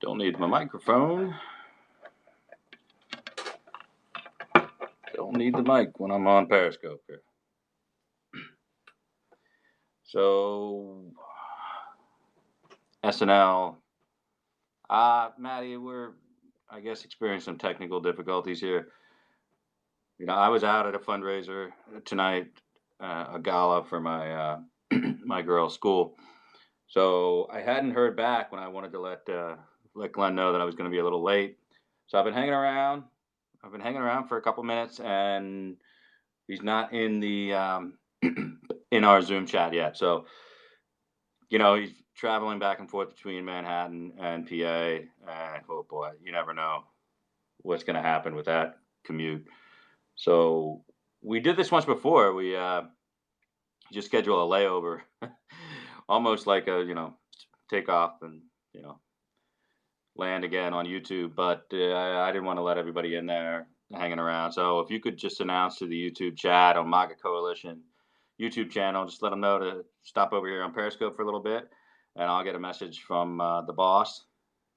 Don't need my microphone. Don't need the mic when I'm on Periscope here. So, SNL. Maddie, we're, I guess, experiencing some technical difficulties here. I was out at a fundraiser tonight, a gala for my my girl's school. So I hadn't heard back when I wanted to let Glenn know that I was going to be a little late. So I've been hanging around. I've been hanging around for a couple minutes, and he's not in the in our Zoom chat yet. So he's traveling back and forth between Manhattan and PA, and oh boy, you never know what's going to happen with that commute. So we did this once before. We just schedule a layover, almost like a take off and land again on YouTube. But I didn't want to let everybody in there hanging around. So if you could just announce to the YouTube chat on MAGA Coalition YouTube channel, just let them know to stop over here on Periscope for a little bit, and I'll get a message from the boss,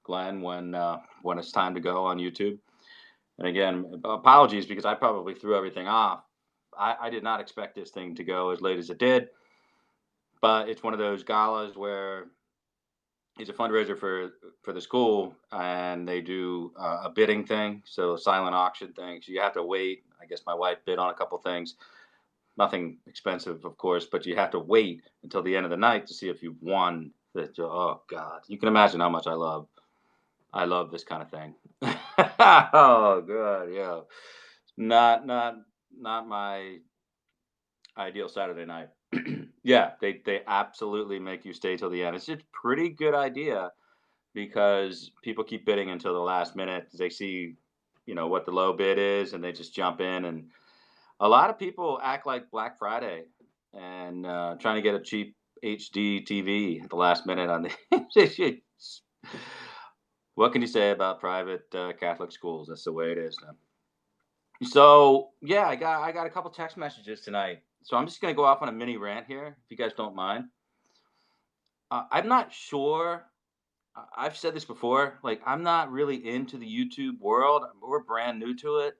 Glenn, when it's time to go on YouTube. And again, apologies because I probably threw everything off. I did not expect this thing to go as late as it did, but it's one of those galas where it's a fundraiser for the school, and they do a bidding thing, so a silent auction thing. So you have to wait. I guess my wife bid on a couple things. Nothing expensive, of course, but you have to wait until the end of the night to see if you've won. Oh God, you can imagine how much I love this kind of thing. Oh God, yeah, not my ideal Saturday night. Yeah, they absolutely make you stay till the end. It's a pretty good idea because people keep bidding until the last minute. They see, what the low bid is, and they just jump in. And a lot of people act like Black Friday and trying to get a cheap HD TV at the last minute on the. What can you say about private Catholic schools? That's the way it is now. So yeah, I got a couple text messages tonight. So I'm just gonna go off on a mini rant here, if you guys don't mind. I'm not sure. I've said this before. Like, I'm not really into the YouTube world. We're brand new to it.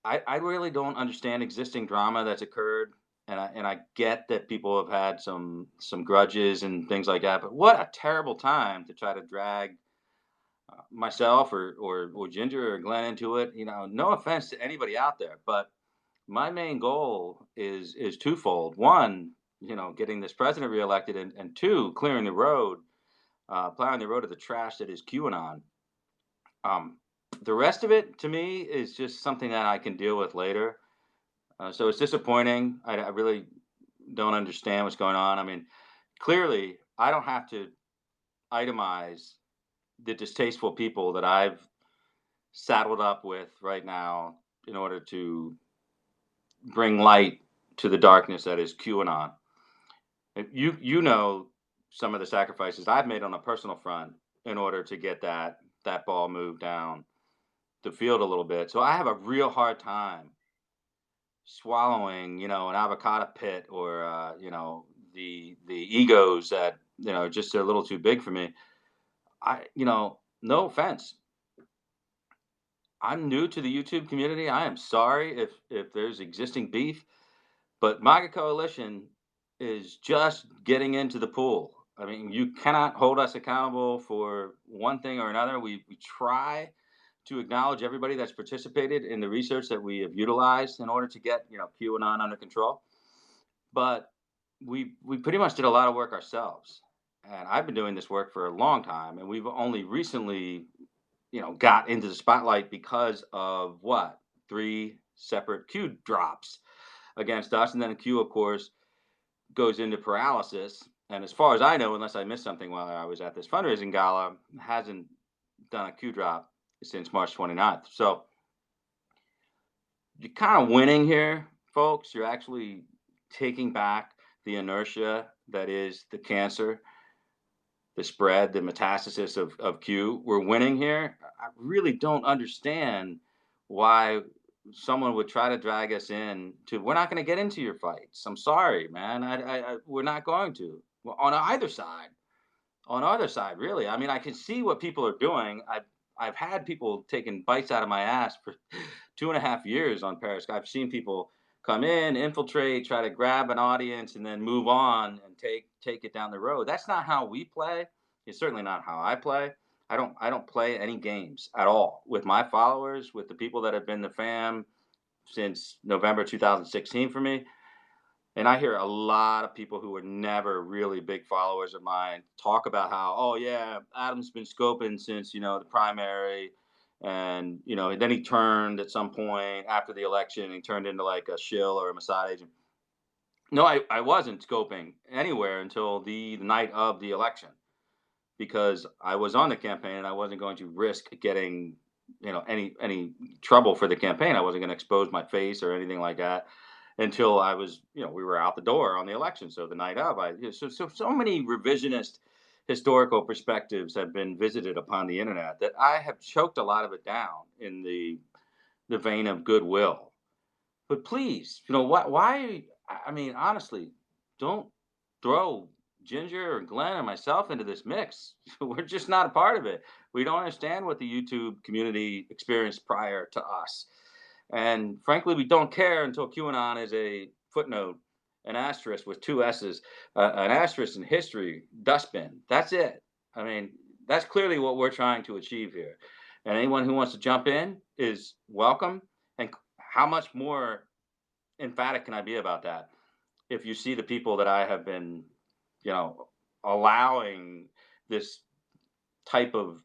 I really don't understand existing drama that's occurred, and I get that people have had some grudges and things like that. But what a terrible time to try to drag myself or Ginger or Glenn into it. No offense to anybody out there, but my main goal is twofold. One, getting this president reelected, and two, clearing the road, plowing the road to the trash that is QAnon. The rest of it, to me, is just something that I can deal with later. So it's disappointing. I really don't understand what's going on. I mean, clearly, I don't have to itemize the distasteful people that I've saddled up with right now in order to bring light to the darkness that is QAnon. You know some of the sacrifices I've made on a personal front in order to get that ball moved down the field a little bit. So I have a real hard time swallowing, an avocado pit or the egos that just are a little too big for me. No offense. I'm new to the YouTube community. I am sorry if there's existing beef, but MAGA Coalition is just getting into the pool. I mean, you cannot hold us accountable for one thing or another. We try to acknowledge everybody that's participated in the research that we have utilized in order to get QAnon under control, but we pretty much did a lot of work ourselves. And I've been doing this work for a long time, and we've only recently got into the spotlight because of what? 3 separate Q drops against us. And then Q, of course, goes into paralysis. And as far as I know, unless I missed something while I was at this fundraising gala, hasn't done a Q drop since March 29th. So you're kind of winning here, folks. You're actually taking back the inertia that is the cancer, the spread, the metastasis of Q. We're winning here. I really don't understand why someone would try to drag us in to. We're not going to get into your fights. I'm sorry, man. We're not going to, on either side. on either side, really. I mean, I can see what people are doing. I've had people taking bites out of my ass for 2.5 years on Periscope. I've seen people come in, infiltrate, try to grab an audience, and then move on and take it down the road. That's not how we play. It's certainly not how I play. I don't play any games at all with my followers, with the people that have been the fam since November 2016 for me. And I hear a lot of people who were never really big followers of mine talk about how, oh yeah, Adam's been scoping since, the primary. And, then he turned at some point after the election, he turned into like a shill or a Mossad agent. No, I wasn't scoping anywhere until the night of the election because I was on the campaign and I wasn't going to risk getting, any trouble for the campaign. I wasn't going to expose my face or anything like that until I was, we were out the door on the election. So the night of, so many revisionist historical perspectives have been visited upon the internet that I have choked a lot of it down in the vein of goodwill. But please, why? I mean, honestly, don't throw Ginger or Glenn or myself into this mix. We're just not a part of it. We don't understand what the YouTube community experienced prior to us. And frankly, we don't care until QAnon is a footnote, an asterisk with two S's, an asterisk in history, dustbin. That's it. I mean, that's clearly what we're trying to achieve here. And anyone who wants to jump in is welcome. And how much more emphatic can I be about that? If you see the people that I have been, allowing this type of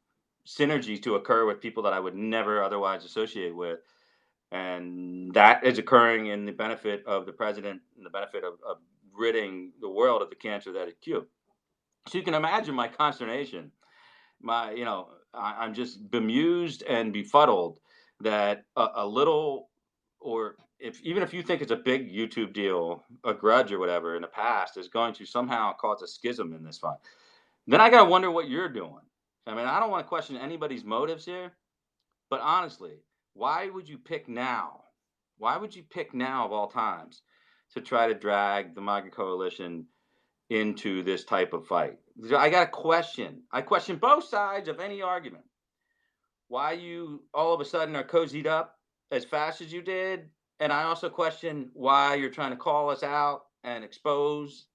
synergy to occur with people that I would never otherwise associate with, and that is occurring in the benefit of the president and the benefit of ridding the world of the cancer that is Q. So you can imagine my consternation. I'm just bemused and befuddled that a little, or if even if you think it's a big YouTube deal, a grudge or whatever in the past is going to somehow cause a schism in this fight, then I gotta wonder what you're doing. I mean, I don't want to question anybody's motives here, but honestly, why would you pick now? Why would you pick now of all times to try to drag the MAGA coalition into this type of fight? I got a question. I question both sides of any argument. Why you all of a sudden are cozied up as fast as you did, and I also question why you're trying to call us out and expose,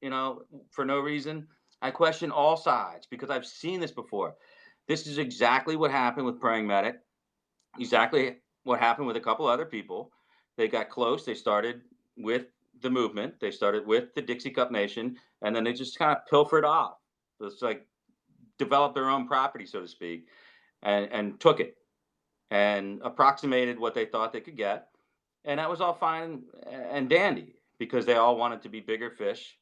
for no reason. I question all sides because I've seen this before. This is exactly what happened with Praying Medic. Exactly what happened with a couple other people. They got close. They started with the movement. They started with the Dixie Cup Nation, and then they just kind of pilfered off. It's like developed their own property, so to speak, and took it and approximated what they thought they could get. And that was all fine and dandy because they all wanted to be bigger fish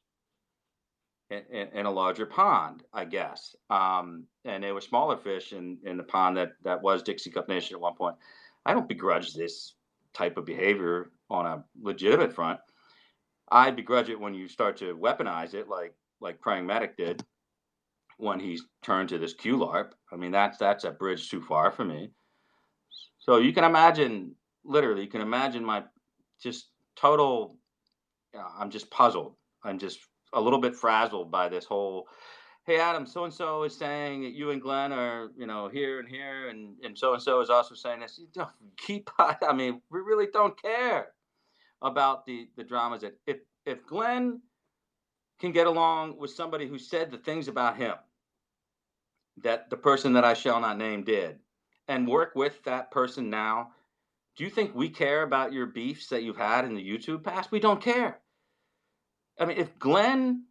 in a larger pond, I guess. And they were smaller fish in the pond that was Dixie Cup Nation at one point. I don't begrudge this type of behavior on a legitimate front. I begrudge it when you start to weaponize it, like Praying Medic did when he turned to this Q LARP. I mean, that's a bridge too far for me. So you can imagine, literally, you can imagine my just total. I'm just puzzled. I'm just a little bit frazzled by this whole. Hey, Adam, so and so is saying that you and Glenn are, here and here, and so is also saying this. You don't keep. I mean, we really don't care about the dramas. That if Glenn can get along with somebody who said the things about him that the person that I shall not name did, and work with that person now, do you think we care about your beefs that you've had in the YouTube past? We don't care. I mean, if Glenn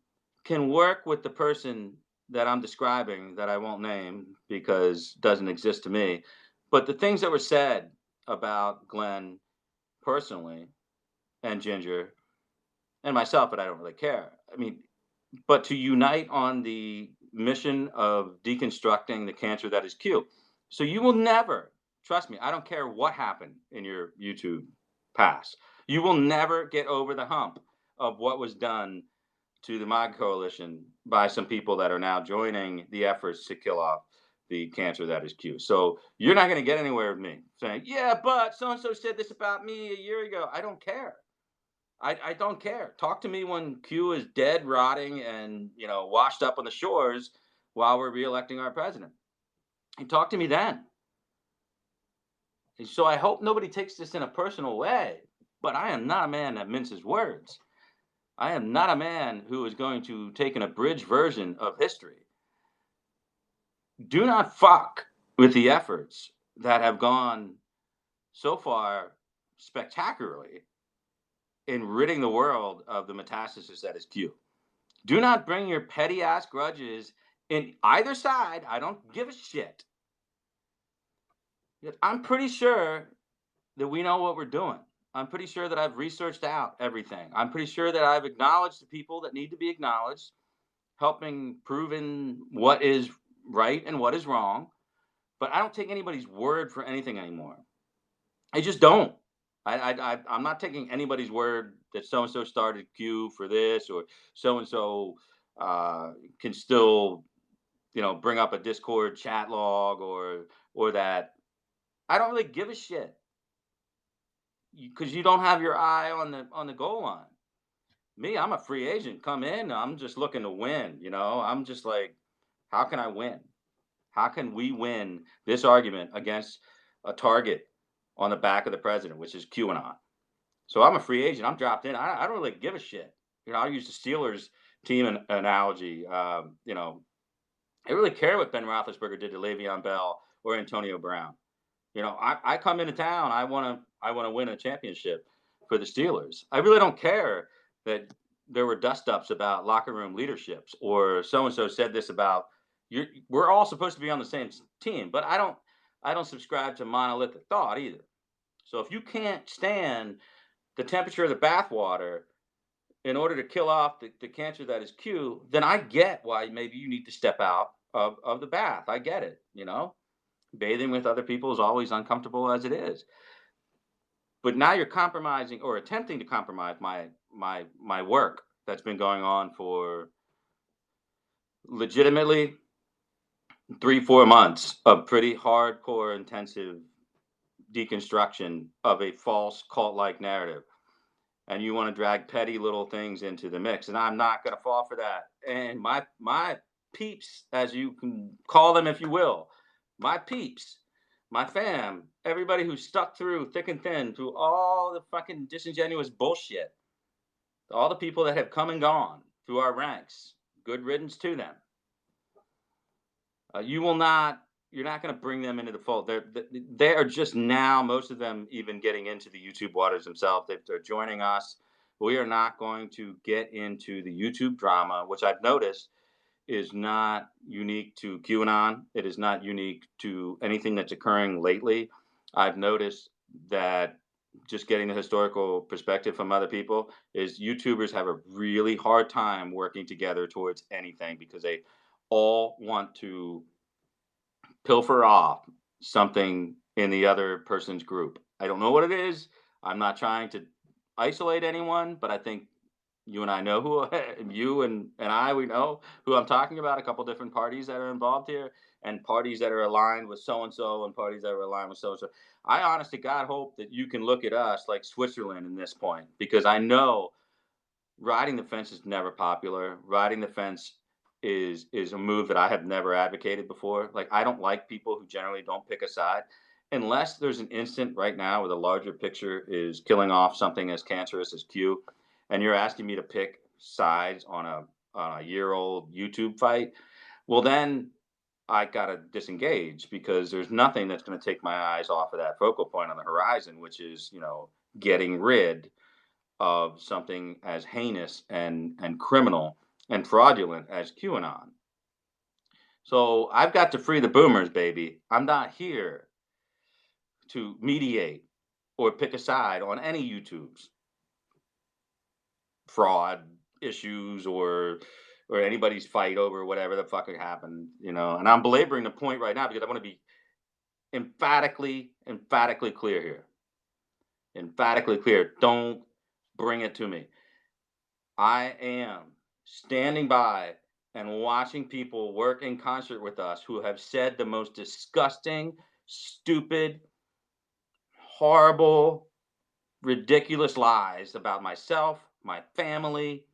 can work with the person that I'm describing, that I won't name because it doesn't exist to me, but the things that were said about Glenn personally and Ginger and myself, but I don't really care. I mean, but to unite on the mission of deconstructing the cancer that is Q. So you will never, trust me, I don't care what happened in your YouTube past. You will never get over the hump of what was done to the MAGA coalition by some people that are now joining the efforts to kill off the cancer that is Q. So you're not going to get anywhere with me saying, yeah, but so-and-so said this about me a year ago. I don't care. I don't care. Talk to me when Q is dead, rotting, and washed up on the shores while we're reelecting our president. And talk to me then. And so I hope nobody takes this in a personal way, but I am not a man that minces words. I am not a man who is going to take an abridged version of history. Do not fuck with the efforts that have gone so far spectacularly in ridding the world of the metastasis that is Q. Do not bring your petty ass grudges in either side. I don't give a shit. I'm pretty sure that we know what we're doing. I'm pretty sure that I've researched out everything. I'm pretty sure that I've acknowledged the people that need to be acknowledged, helping proven what is right and what is wrong. But I don't take anybody's word for anything anymore. I just don't. I'm not taking anybody's word that so and so started Q for this, or so and so can still, bring up a Discord chat log, or that. I don't really give a shit, because you don't have your eye on the goal line. Me, I'm a free agent. Come in. I'm just looking to win. I'm just like, how can I win? How can we win this argument against a target on the back of the president, which is QAnon? So I'm a free agent. I'm dropped in. I don't really give a shit. I'll use the Steelers team analogy. I really care what Ben Roethlisberger did to Le'Veon Bell or Antonio Brown. I come into town. I want to win a championship for the Steelers. I really don't care that there were dust-ups about locker room leaderships, or so-and-so said this about you. We're all supposed to be on the same team, but I don't subscribe to monolithic thought either. So if you can't stand the temperature of the bathwater in order to kill off the cancer that is Q, then I get why maybe you need to step out of the bath. I get it. Bathing with other people is always uncomfortable as it is. But now you're compromising, or attempting to compromise, my work that's been going on for legitimately 3-4 months of pretty hardcore, intensive deconstruction of a false cult-like narrative. And you want to drag petty little things into the mix, and I'm not going to fall for that. And my peeps, as you can call them if you will, my peeps, my fam, everybody who stuck through thick and thin through all the fucking disingenuous bullshit, all the people that have come and gone through our ranks, good riddance to them. You're not going to bring them into the fold. They are just now, most of them even getting into the YouTube waters themselves. They're joining us. We are not going to get into the YouTube drama, which I've noticed is not unique to QAnon. It is not unique to anything that's occurring lately. I've noticed that, just getting the historical perspective from other people, is YouTubers have a really hard time working together towards anything, because they all want to pilfer off something in the other person's group. I don't know what it is. I'm not trying to isolate anyone, but I think you and I know who you and we know who I'm talking about. A couple different parties that are involved here, and parties that are aligned with so and so, and parties that are aligned with so and so. I honest to God hope that you can look at us like Switzerland in this point, because I know riding the fence is never popular. Riding the fence is a move that I have never advocated before. Like, I don't like people who generally don't pick a side, unless there's an instant right now where the larger picture is killing off something as cancerous as Q, and you're asking me to pick sides on a year-old YouTube fight. Well, then I gotta disengage, because there's nothing that's going to take my eyes off of that focal point on the horizon, which is, getting rid of something as heinous and criminal and fraudulent as QAnon. So I've got to free the boomers, baby. I'm not here to mediate or pick a side on any YouTube's fraud issues, or anybody's fight over whatever the fuck happened, And I'm belaboring the point right now because I want to be emphatically clear here. Emphatically clear. Don't bring it to me. I am standing by and watching people work in concert with us who have said the most disgusting, stupid, horrible, ridiculous lies about myself, my family,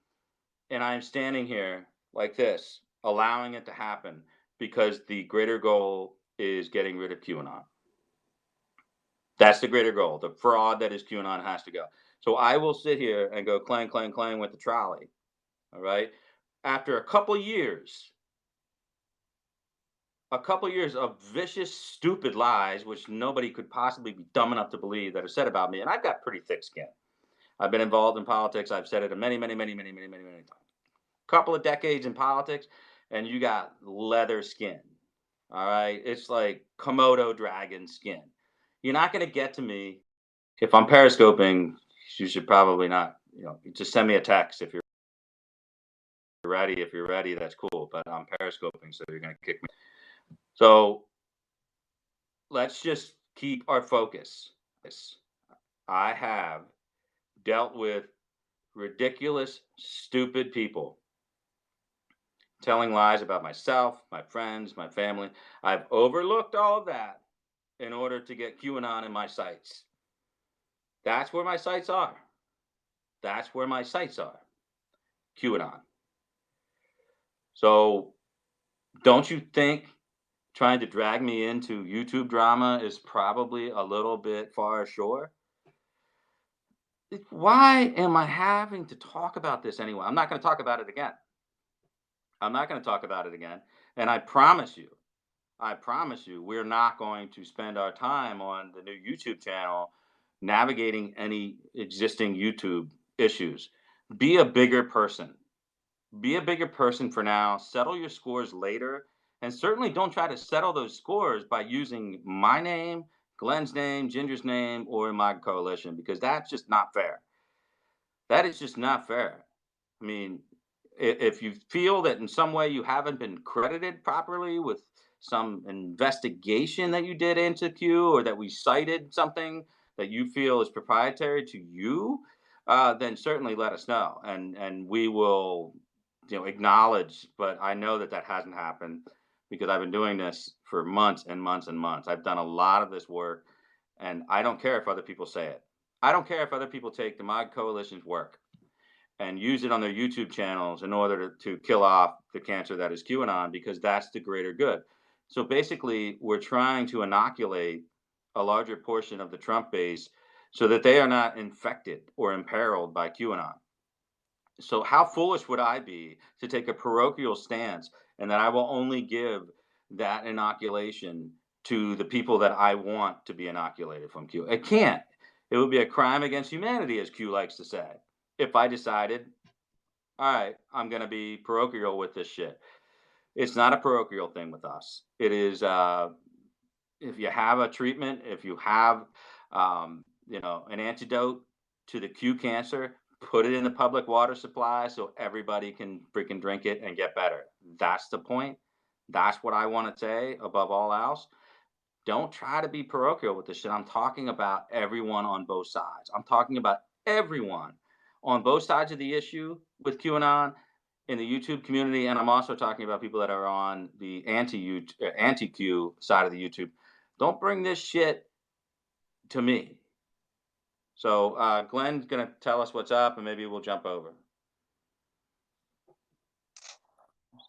and I am standing here like this, allowing it to happen, because the greater goal is getting rid of QAnon. That's the greater goal. The fraud that is QAnon has to go. So I will sit here and go clang, clang, clang with the trolley. All right. After a couple years of vicious, stupid lies, which nobody could possibly be dumb enough to believe, that are said about me. And I've got pretty thick skin. I've been involved in politics. I've said it many times. Couple of decades in politics, and you got leather skin. All right. It's like Komodo dragon skin. You're not going to get to me. If I'm periscoping, you should probably not, just send me a text if you're ready. If you're ready, that's cool. But I'm periscoping, so you're going to kick me. So let's just keep our focus. I have dealt with ridiculous, stupid people telling lies about myself, my friends, my family. I've overlooked all of that in order to get QAnon in my sights. That's where my sights are. That's where my sights are. QAnon. So don't you think trying to drag me into YouTube drama is probably a little bit far ashore? Why am I having to talk about this anyway? I'm not going to talk about it again. I'm not going to talk about it again. And I promise you, we're not going to spend our time on the new YouTube channel navigating any existing YouTube issues. Be a bigger person. Be a bigger person for now. Settle your scores later. And certainly don't try to settle those scores by using my name, Glenn's name, Ginger's name, or MAGA Coalition, because that's just not fair. That is just not fair. I mean, if you feel that in some way you haven't been credited properly with some investigation that you did into Q, or that we cited something that you feel is proprietary to you, then certainly let us know, and we will, acknowledge. But I know that hasn't happened, because I've been doing this for months and months and months. I've done a lot of this work, and I don't care if other people say it. I don't care if other people take the MAGA Coalition's work and use it on their YouTube channels in order to kill off the cancer that is QAnon, because that's the greater good. So basically, we're trying to inoculate a larger portion of the Trump base so that they are not infected or imperiled by QAnon. So how foolish would I be to take a parochial stance, and that I will only give that inoculation to the people that I want to be inoculated from Q? It can't. It would be a crime against humanity, as Q likes to say, if I decided, all right, I'm going to be parochial with this shit. It's not a parochial thing with us. It is, if you have a treatment, if you have, an antidote to the Q cancer, put it in the public water supply so everybody can freaking drink it and get better. That's the point. That's what I want to say above all else. Don't try to be parochial with this shit. I'm talking about everyone on both sides. I'm talking about everyone on both sides of the issue with QAnon in the YouTube community, and I'm also talking about people that are on the anti-Q side of the YouTube. Don't bring this shit to me. So Glenn's going to tell us what's up, and maybe we'll jump over.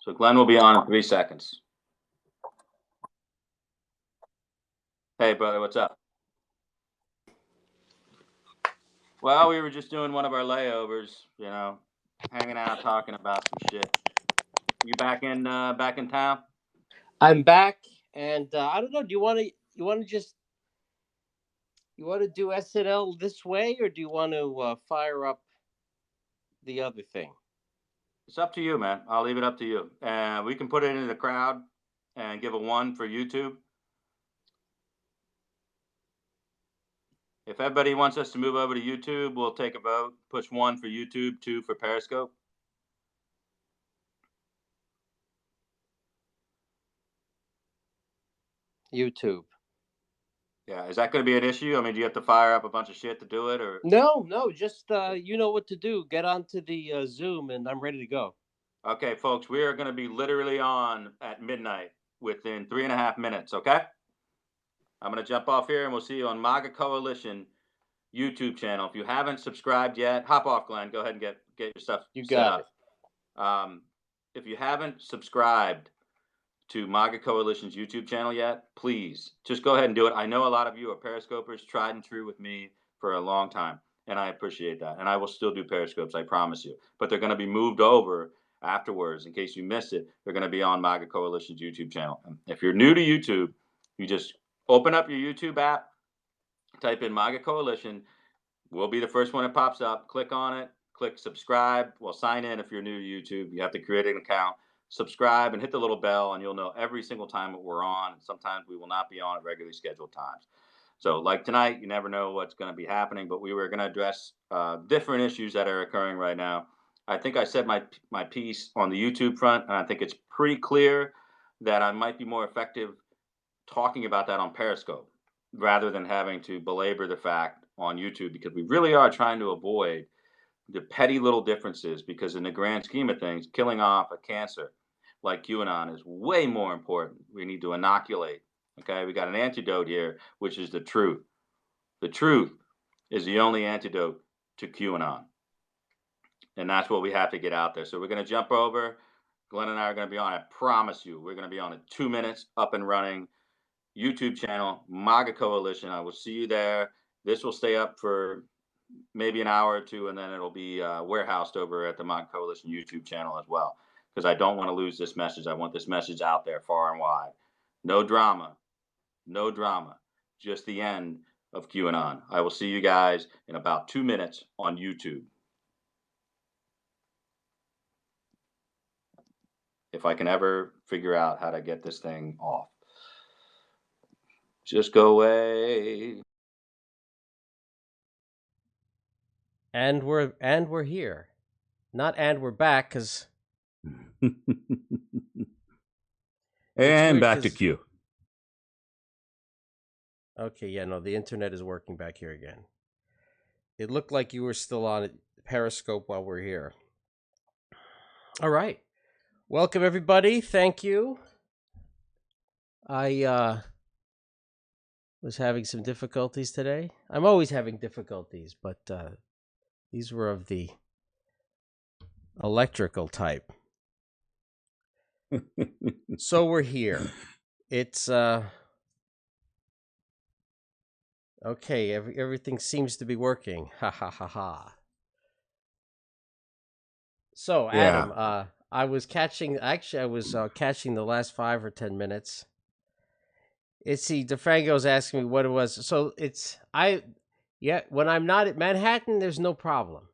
So Glenn will be on in 3 seconds. Hey, brother, what's up? Well, we were just doing one of our layovers, hanging out, talking about some shit. You back in town? I'm back, and I don't know. Do you want to do SNL this way, or do you want to fire up the other thing? It's up to you, man. I'll leave it up to you. We can put it into the crowd and give a 1 for YouTube. If everybody wants us to move over to YouTube, we'll take a vote. Push 1 for YouTube, 2 for Periscope. YouTube. Yeah, is that going to be an issue? I mean, do you have to fire up a bunch of shit to do it, or? No, just you know what to do. Get onto the Zoom, and I'm ready to go. Okay, folks, we are going to be literally on at midnight within 3.5 minutes. Okay, I'm going to jump off here, and we'll see you on MAGA Coalition YouTube channel. If you haven't subscribed yet, hop off, Glenn. Go ahead and get your stuff You set got up. If you haven't subscribed to MAGA Coalition's YouTube channel yet, please just go ahead and do it. I know a lot of you are Periscopers, tried and true with me for a long time, and I appreciate that. And I will still do Periscopes, I promise you. But they're going to be moved over afterwards. In case you missed it, they're going to be on MAGA Coalition's YouTube channel. And if you're new to YouTube, you just open up your YouTube app, type in MAGA Coalition. We'll be the first one that pops up. Click on it, click subscribe. Well, sign in if you're new to YouTube. You have to create an account, subscribe, and hit the little bell, and you'll know every single time that we're on. And sometimes we will not be on at regularly scheduled times. So, like tonight, you never know what's going to be happening, but we were going to address different issues that are occurring right now. I think I said my piece on the YouTube front, and I think it's pretty clear that I might be more effective talking about that on Periscope rather than having to belabor the fact on YouTube, because we really are trying to avoid the petty little differences, because in the grand scheme of things, killing off a cancer like QAnon is way more important. We need to inoculate. Okay, we got an antidote here, which is the truth. The truth is the only antidote to QAnon. And that's what we have to get out there. So we're going to jump over. Glenn and I are going to be on, I promise you, we're going to be on in 2 minutes, up and running. YouTube channel, MAGA Coalition. I will see you there. This will stay up for maybe an hour or two, and then it'll be warehoused over at the MAGA Coalition YouTube channel as well, because I don't want to lose this message. I want this message out there far and wide. No drama. No drama. Just the end of QAnon. I will see you guys in about 2 minutes on YouTube. If I can ever figure out how to get this thing off. Just go away. And we're here. Not and we're back, because and back to Q. Okay, yeah, no, the internet is working back here again. It looked like you were still on Periscope while we're here. All right. Welcome, everybody. Thank you. I was having some difficulties today. I'm always having difficulties, but these were of the electrical type. So we're here. It's okay. Everything seems to be working. Ha ha ha ha. So Adam, I was catching the last 5 or 10 minutes. DeFranco's asking me what it was. So when I'm not at Manhattan, there's no problem.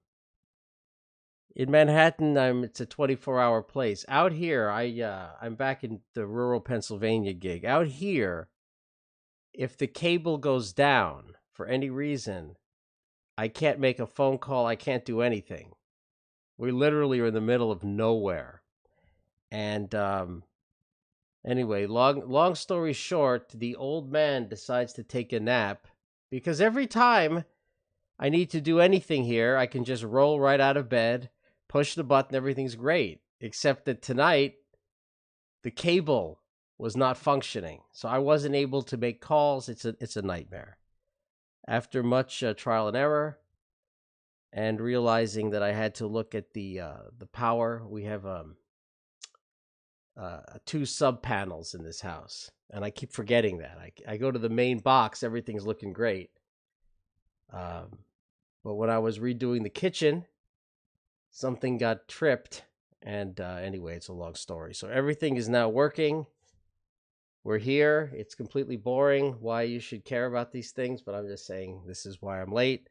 In Manhattan, it's a 24-hour place. Out here, I'm back in the rural Pennsylvania gig. Out here, if the cable goes down for any reason, I can't make a phone call. I can't do anything. We literally are in the middle of nowhere. And anyway, long story short, the old man decides to take a nap, because every time I need to do anything here, I can just roll right out of bed, push the button, everything's great. Except that tonight, the cable was not functioning, so I wasn't able to make calls. It's a nightmare. After much trial and error, and realizing that I had to look at the power, we have 2 sub panels in this house, and I keep forgetting that. I go to the main box, everything's looking great. But when I was redoing the kitchen, something got tripped, and anyway, it's a long story. So everything is now working. We're here. It's completely boring why you should care about these things, but I'm just saying this is why I'm late.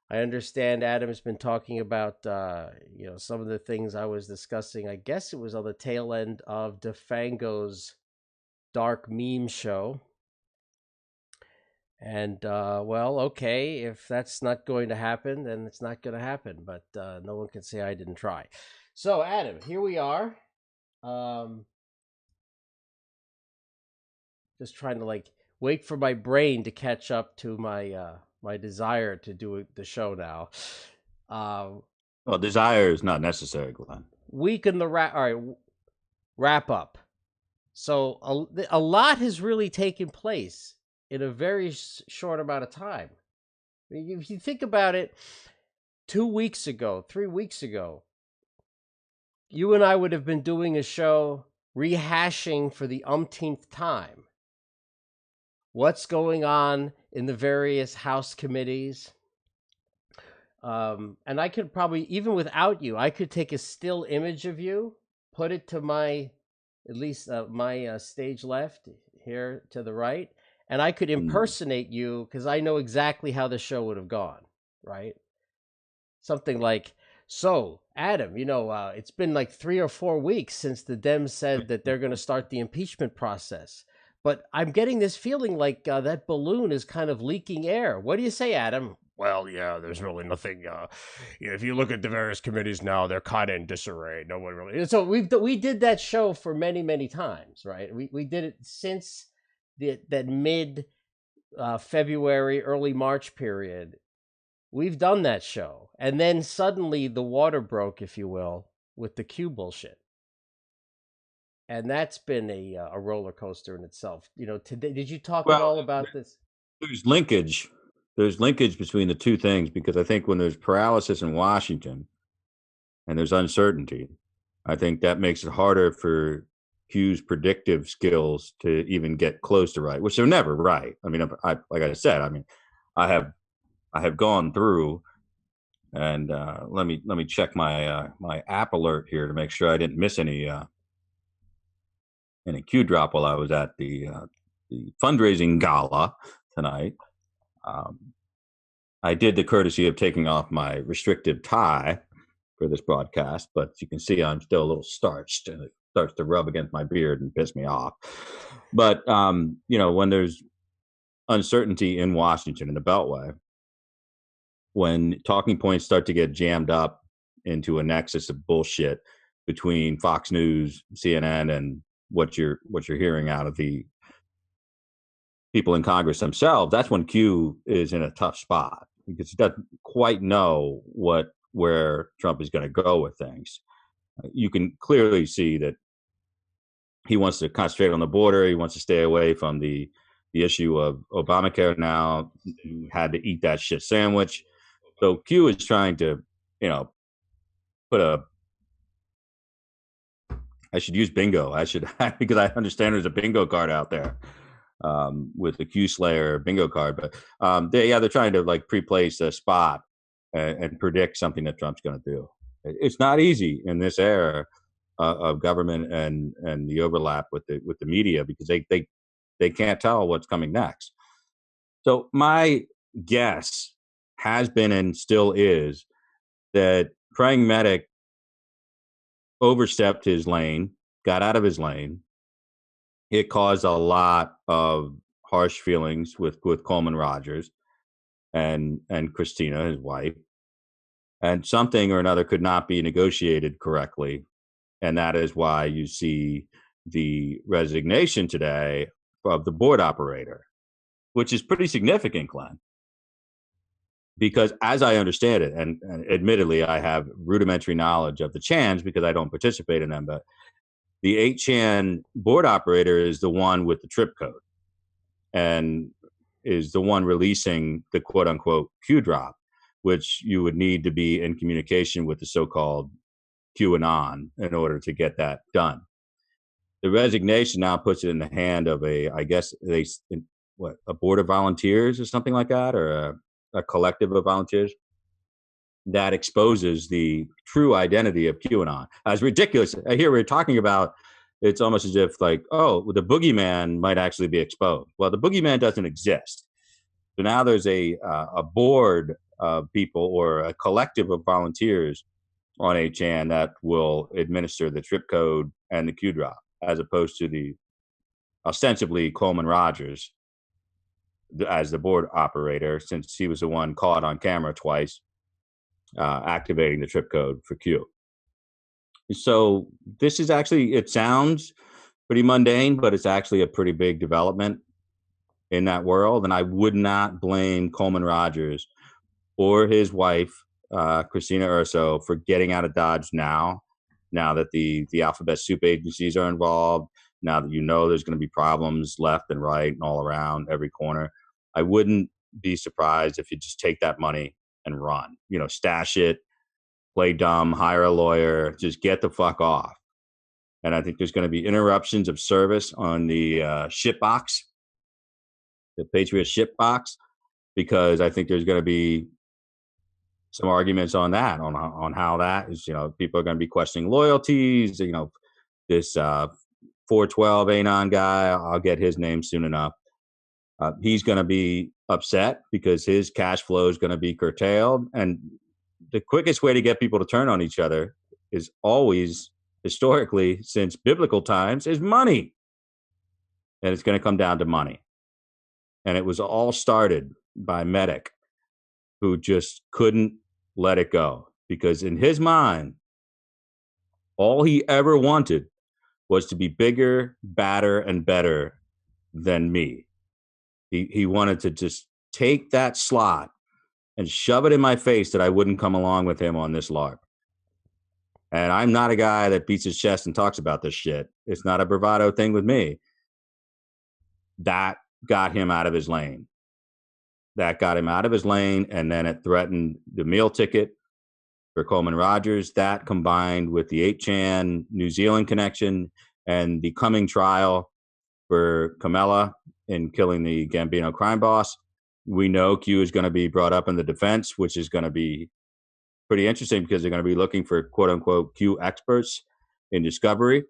I understand Adam's been talking about some of the things I was discussing. I guess it was on the tail end of DeFango's dark meme show. And well, okay, if that's not going to happen, then it's not going to happen. But no one can say I didn't try. So Adam, here we are. Just trying to wait for my brain to catch up to my desire to do the show now. Well, desire is not necessary, Glenn. Week in the wrap up. So a lot has really taken place in a very short amount of time. If you think about it, 2 weeks ago, 3 weeks ago, you and I would have been doing a show rehashing for the umpteenth time what's going on in the various House committees. And I could probably, even without you, I could take a still image of you, put it to my, at least my stage left here to the right, and I could impersonate you because I know exactly how the show would have gone, right? Something like, so, Adam, it's been like 3 or 4 weeks since the Dems said that they're going to start the impeachment process. But I'm getting this feeling like that balloon is kind of leaking air. What do you say, Adam? Well, yeah, there's really nothing. If you look at the various committees now, they're kind of in disarray. No one really. So we did that show for many, many times, right? We did it since that mid February, early March period. We've done that show. And then suddenly the water broke, if you will, with the Q bullshit. And that's been a roller coaster in itself. Today, did you talk at all about this? There's linkage. There's linkage between the two things, because I think when there's paralysis in Washington and there's uncertainty, I think that makes it harder for Q's predictive skills to even get close to right, which they're never right. I mean, like I said, I have gone through, and let me check my my app alert here to make sure I didn't miss any Q drop while I was at the fundraising gala tonight. I did the courtesy of taking off my restrictive tie for this broadcast, but you can see I'm still a little starched, and it starts to rub against my beard and piss me off. But when there's uncertainty in Washington in the Beltway, when talking points start to get jammed up into a nexus of bullshit between Fox News, CNN, and what you're hearing out of the people in Congress themselves, that's when Q is in a tough spot, because he doesn't quite know where Trump is going to go with things. You can clearly see that he wants to concentrate on the border. He wants to stay away from the issue of Obamacare now. He had to eat that shit sandwich. So Q is trying to, put I should use bingo. Because I understand there's a bingo card out there with the Q Slayer bingo card. But they're trying to like pre-place a spot and predict something that Trump's going to do. It's not easy in this era of government and the overlap with the media, because they can't tell what's coming next. So my guess has been and still is that Praying Medic overstepped his lane, got out of his lane. It caused a lot of harsh feelings with Coleman Rogers and Christina, his wife, and something or another could not be negotiated correctly. And that is why you see the resignation today of the board operator, which is pretty significant, Glenn. Because as I understand it, and admittedly, I have rudimentary knowledge of the Chans because I don't participate in them, but the 8chan board operator is the one with the trip code and is the one releasing the quote unquote Q drop, which you would need to be in communication with the so-called QAnon in order to get that done. The resignation now puts it in the hand of a board of volunteers or something like that, or a collective of volunteers that exposes the true identity of QAnon. As ridiculous, here we're talking about, it's almost as if like, oh, the boogeyman might actually be exposed. Well, the boogeyman doesn't exist. So now there's a board of people, or a collective of volunteers on 8chan that will administer the trip code and the Q drop, as opposed to the ostensibly Coleman Rogers as the board operator, since he was the one caught on camera twice activating the trip code for Q. So this is actually, it sounds pretty mundane, but it's actually a pretty big development in that world. And I would not blame Coleman Rogers or his wife, Christina Urso, for getting out of Dodge now that the alphabet soup agencies are involved, now that there's going to be problems left and right and all around every corner. I wouldn't be surprised if you just take that money and run, stash it, play dumb, hire a lawyer, just get the fuck off. And I think there's going to be interruptions of service on the ship box, the Patriot ship box, because I think there's going to be some arguments on that, on how that is, people are going to be questioning loyalties. This 412 Anon guy, I'll get his name soon enough. He's going to be upset because his cash flow is going to be curtailed. And the quickest way to get people to turn on each other is always, historically, since biblical times, is money. And it's going to come down to money. And it was all started by Medic, who just couldn't let it go. Because in his mind, all he ever wanted was to be bigger, badder, and better than me. He wanted to just take that slot and shove it in my face that I wouldn't come along with him on this LARP. And I'm not a guy that beats his chest and talks about this shit. It's not a bravado thing with me. That got him out of his lane. And then it threatened the meal ticket for Coleman Rogers. That combined with the 8chan New Zealand connection and the coming trial for Kamala in killing the Gambino crime boss. We know Q is going to be brought up in the defense, which is going to be pretty interesting because they're going to be looking for quote unquote Q experts in discovery.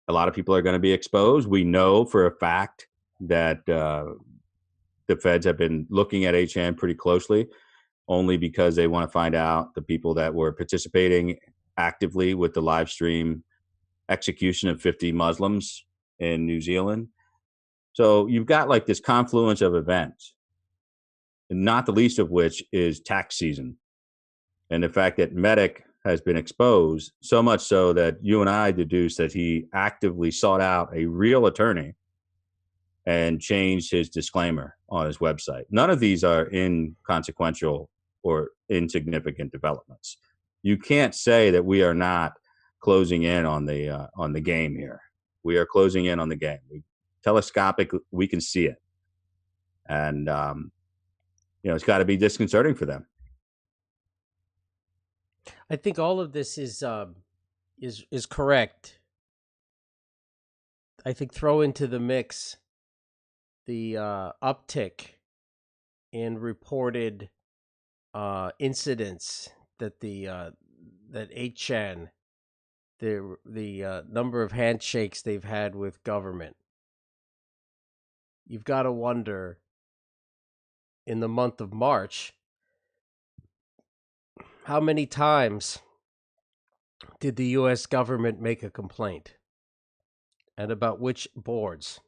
A lot of people are going to be exposed. We know for a fact that the feds have been looking at 8chan pretty closely, only because they want to find out the people that were participating actively with the live stream execution of 50 Muslims in New Zealand. So you've got like this confluence of events, and not the least of which is tax season. And the fact that Medic has been exposed, so much so that you and I deduced that he actively sought out a real attorney and changed his disclaimer on his website. None of these are inconsequential or insignificant developments. You can't say that we are not closing in on the game here. We are closing in on the game. Telescopic, we can see it, and it's got to be disconcerting for them. I think all of this is correct. I think throw into the mix the uptick in reported incidents that that 8chan, the number of handshakes they've had with government. You've got to wonder, in the month of March, how many times did the U.S. government make a complaint, and about which boards?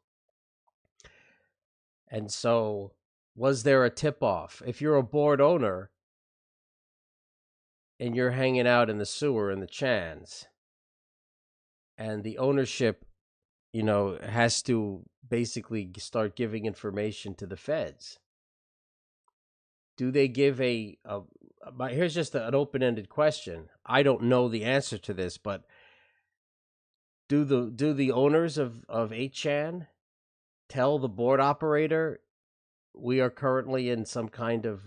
And so, was there a tip-off? If you're a board owner and you're hanging out in the sewer in the Chans, and the ownership, has to basically start giving information to the feds, do they give here's just an open-ended question. I don't know the answer to this, but do the owners of 8chan tell the board operator, we are currently in some kind of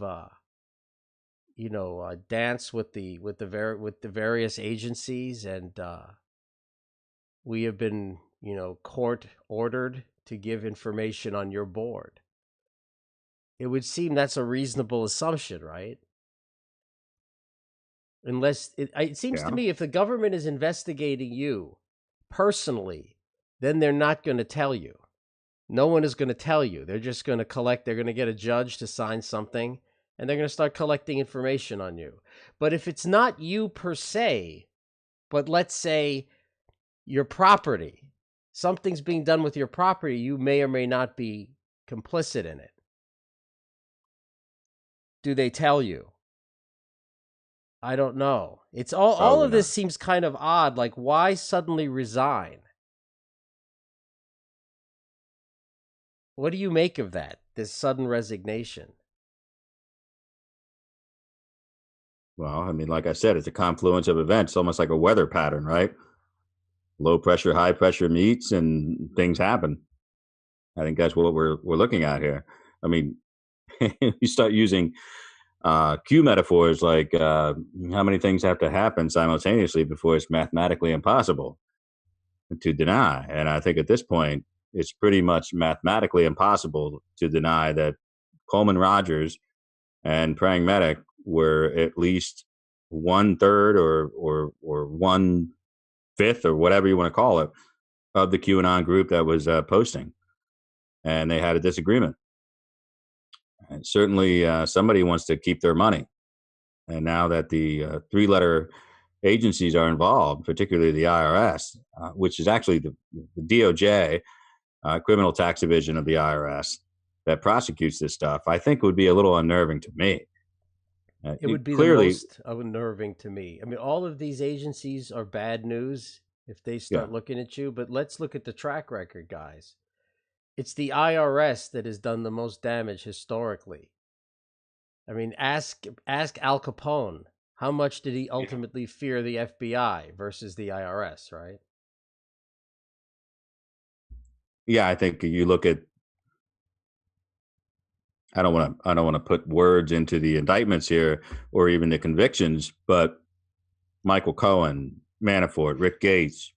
dance with the various agencies, and we have been court ordered to give information on your board? It would seem that's a reasonable assumption, right? Unless it seems to me, if the government is investigating you personally, then they're not going to tell you. No one is going to tell you. They're just going to collect. They're going to get a judge to sign something, and they're going to start collecting information on you. But if it's not you per se, but let's say your property, something's being done with your property, you may or may not be complicit in it. Do they tell you? I don't know. It's all of this seems kind of odd. Like, why suddenly resign? What do you make of that? This sudden resignation? Well, I mean, like I said, it's a confluence of events, almost like a weather pattern, right? Low pressure, high pressure meets, and things happen. I think that's what we're looking at here. I mean, you start using Q metaphors like how many things have to happen simultaneously before it's mathematically impossible. to deny. And I think at this point, it's pretty much mathematically impossible to deny that Coleman Rogers and Praying Medic were at least 1/3 or 1/5 or whatever you want to call it of the QAnon group that was posting, and they had a disagreement. And certainly, somebody wants to keep their money. And now that the three-letter agencies are involved, particularly the IRS, which is actually the DOJ, criminal tax division of the IRS, that prosecutes this stuff, I think would be a little unnerving to me. It would be the Clearly, most unnerving to me. I mean, all of these agencies are bad news if they yeah, start looking at you, but let's look at the track record, guys. It's the IRS that has done the most damage historically. I mean, ask Al Capone. How much did he ultimately fear the FBI versus the IRS, right? yeah, I think you look at. I don't want to put words into the indictments here or even the convictions, but Michael Cohen, Manafort, Rick Gates,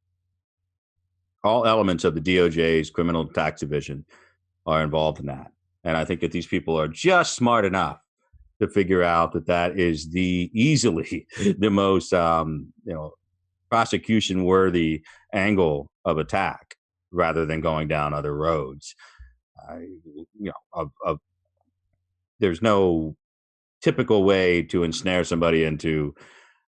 all elements of the DOJ's criminal tax division are involved in that. And I think that these people are just smart enough to figure out that that is the easily the most prosecution worthy angle of attack rather than going down other roads. There's no typical way to ensnare somebody into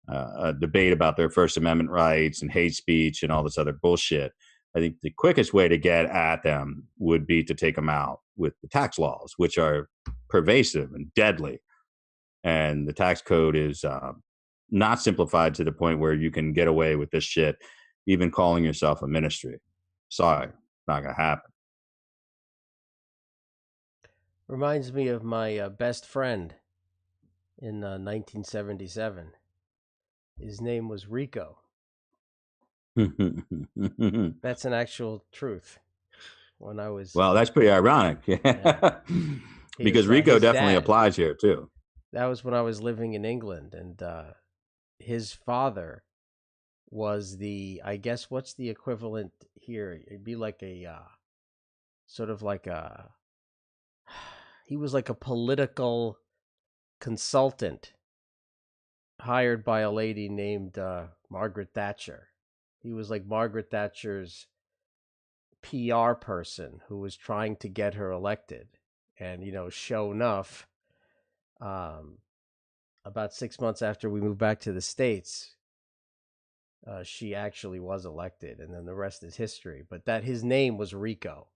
a debate about their First Amendment rights and hate speech and all this other bullshit. I think the quickest way to get at them would be to take them out with the tax laws, which are pervasive and deadly. And the tax code is not simplified to the point where you can get away with this shit, even calling yourself a ministry. Sorry, not going to happen. Reminds me of my best friend in 1977. His name was Rico. That's an actual truth. When I was well, that's pretty ironic. yeah. Because Rico definitely dad, applies here too. that was when I was living in England, and his father was I guess what's the equivalent here? It'd be like a sort of like a he was like a political consultant hired by a lady named Margaret Thatcher. He was like Margaret Thatcher's PR person who was trying to get her elected. And, sure enough, um, about 6 months after we moved back to the States, she actually was elected. And then the rest is history. But that his name was Rico.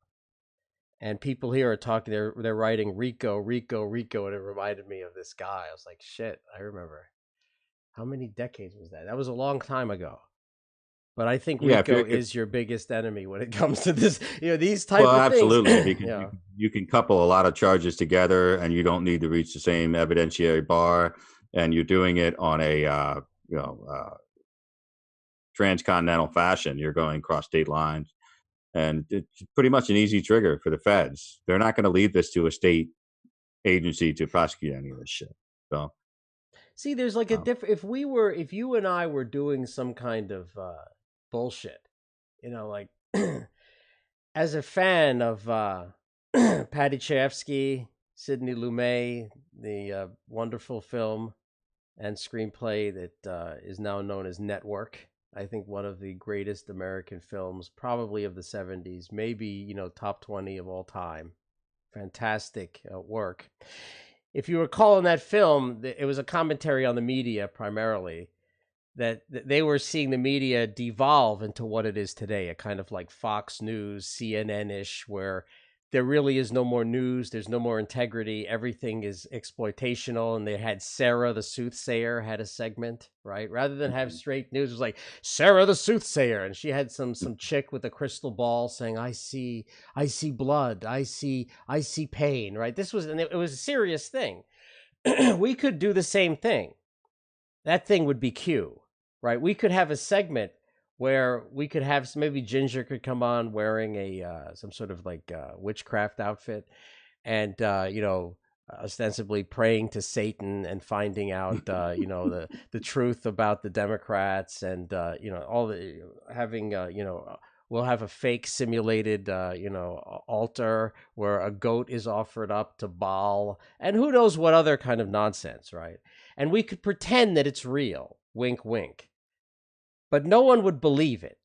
And people here are talking, they're writing Rico, Rico, Rico. And it reminded me of this guy. I was like, shit, I remember. How many decades was that? That was a long time ago. But I think Yeah, Rico is your biggest enemy when it comes to this, these type well, of things. absolutely, because Yeah. you can couple a lot of charges together, and you don't need to reach the same evidentiary bar, and you're doing it on a transcontinental fashion. You're going across state lines, and it's pretty much an easy trigger for the feds. They're not going to leave this to a state agency to prosecute any of this shit. So, See, there's like a different. If you and I were doing some kind of bullshit, like as a fan of Paddy Chayefsky, Sidney Lumet, the wonderful film and screenplay that is now known as Network. I think one of the greatest American films, probably of the 70s, maybe, top 20 of all time. Fantastic work. If you recall in that film, it was a commentary on the media primarily, that they were seeing the media devolve into what it is today, a kind of like Fox News, CNN-ish, where there really is no more news, there's no more integrity, everything is exploitational. And they had Sarah the soothsayer had a segment, right? Rather than have straight news, it was like Sarah the soothsayer, and she had some chick with a crystal ball saying, I see blood, I see pain, right? It was a serious thing. We could do the same thing. That thing would be Q, right? We could have a segment where we could have maybe Ginger could come on wearing a some sort of like witchcraft outfit, and ostensibly praying to Satan and finding out the truth about the Democrats, and all the having we'll have a fake simulated, altar where a goat is offered up to Baal, and who knows what other kind of nonsense, right? And we could pretend that it's real, wink, wink, but no one would believe it.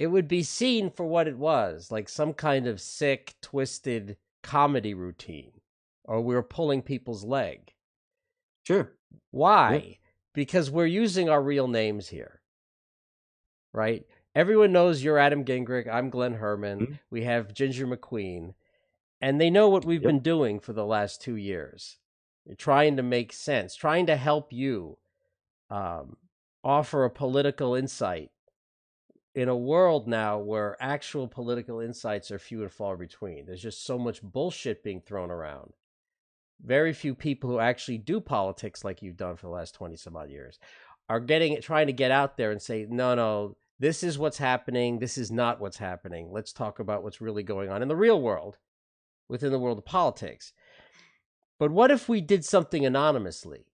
It would be seen for what it was, like some kind of sick, twisted comedy routine, or we were pulling people's leg. Sure. Why? Yeah. Because we're using our real names here, right? Everyone knows you're Adam Gingrich. I'm Glenn Herman. Mhm. We have Ginger McQueen, and they know what we've Yep. been doing for the last 2 years. You're trying to make sense, trying to help you um, offer a political insight in a world now where actual political insights are few and far between. There's just so much bullshit being thrown around. Very few people who actually do politics like you've done for the last 20 some odd years are trying to get out there and say, no, no, this is what's happening. This is not what's happening. Let's talk about what's really going on in the real world, within the world of politics. But what if we did something anonymously?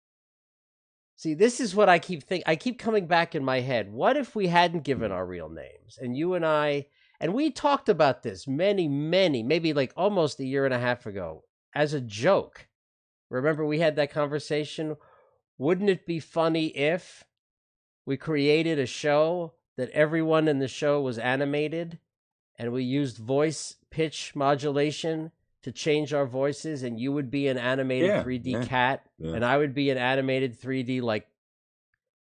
See, this is what I keep coming back in my head. What if we hadn't given our real names, and you and I, and we talked about this many, maybe like almost a year and a half ago as a joke. Remember we had that conversation? Wouldn't it be funny if we created a show that everyone in the show was animated and we used voice pitch modulation to change our voices, and you would be an animated 3D cat and I would be an animated 3D like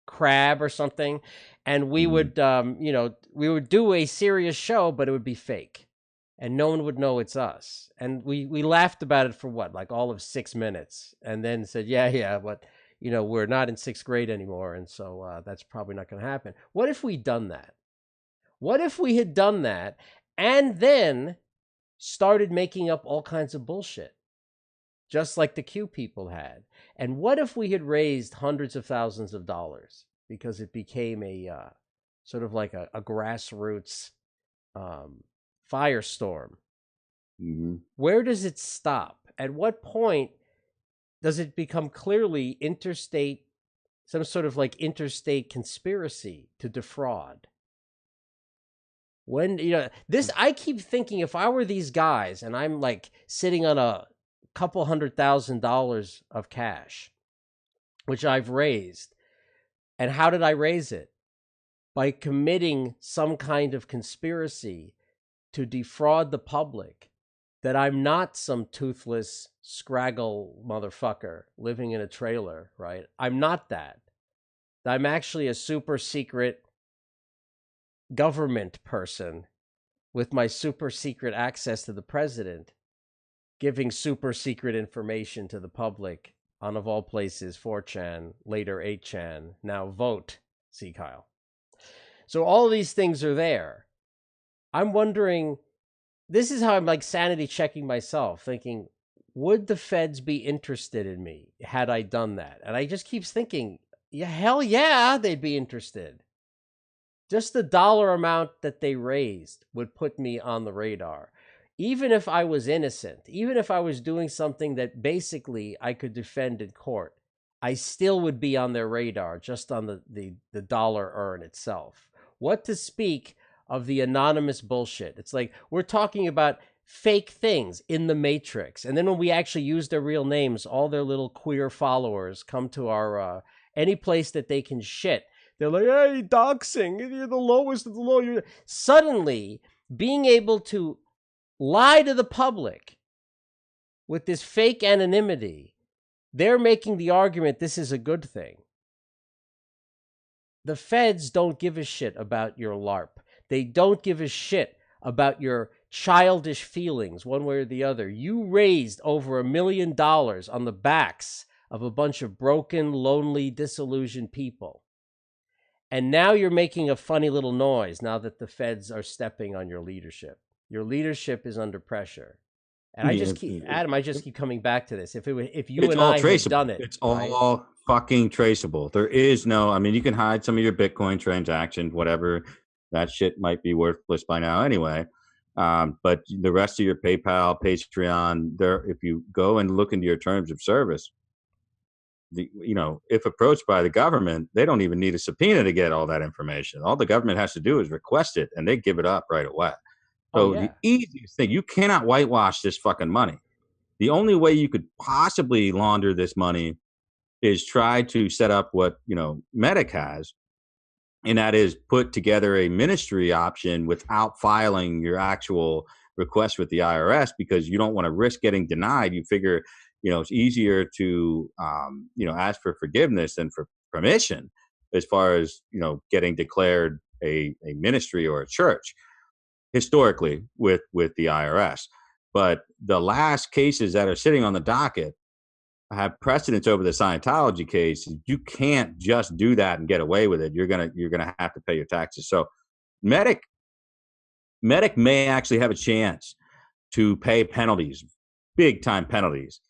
crab or something, and we would we would do a serious show, but it would be fake and no one would know it's us. And we laughed about it for what, like all of 6 minutes, and then said, yeah, but we're not in sixth grade anymore, and so that's probably not going to happen. What if we done that? What if we had done that and then started making up all kinds of bullshit, just like the Q people had? And what if we had raised hundreds of thousands of dollars because it became a sort of like a grassroots firestorm? Mm-hmm. Where does it stop? At what point does it become clearly interstate, some sort of like interstate conspiracy to defraud? When this, I keep thinking, if I were these guys and I'm like sitting on a couple $100,000 of cash, which I've raised, and how did I raise it? By committing some kind of conspiracy to defraud the public, that I'm not some toothless scraggle motherfucker living in a trailer, right? I'm not that. I'm actually a super secret government person with my super secret access to the president, giving super secret information to the public on, of all places, 4chan, later 8chan, now Vote. See, Kyle. So all of these things are there. I'm wondering, this is how I'm like sanity checking myself, thinking, would the feds be interested in me had I done that? And I just keep thinking, yeah, hell yeah, they'd be interested. Just the dollar amount that they raised would put me on the radar. Even if I was innocent, even if I was doing something that basically I could defend in court, I still would be on their radar just on the dollar earn itself. What to speak of the anonymous bullshit? It's like we're talking about fake things in the Matrix. And then when we actually use their real names, all their little queer followers come to our any place that they can shit. They're like, hey, doxing, you're the lowest of the low. You're... Suddenly, being able to lie to the public with this fake anonymity, they're making the argument this is a good thing. The feds don't give a shit about your LARP. They don't give a shit about your childish feelings one way or the other. You raised over $1 million on the backs of a bunch of broken, lonely, disillusioned people. And now you're making a funny little noise now that the feds are stepping on your leadership. Your leadership is under pressure. And I just keep, Adam, I just keep coming back to this. If you and I had done it, it's all fucking traceable. There is no, I mean, you can hide some of your Bitcoin transactions, whatever. That shit might be worthless by now anyway. But the rest of your PayPal, Patreon, there, if you go and look into your terms of service, if approached by the government, they don't even need a subpoena to get all that information. All the government has to do is request it, and they give it up right away. Oh So the yeah. easiest thing, you cannot whitewash this fucking money. The only way you could possibly launder this money is try to set up what Medic has, and that is put together a ministry option without filing your actual request with the IRS, because you don't want to risk getting denied. You figure, it's easier to, ask for forgiveness than for permission, as far as, getting declared a ministry or a church historically with the IRS. But the last cases that are sitting on the docket have precedence over the Scientology case. You can't just do that and get away with it. You're gonna have to pay your taxes. So Medic may actually have a chance to pay penalties, big time penalties,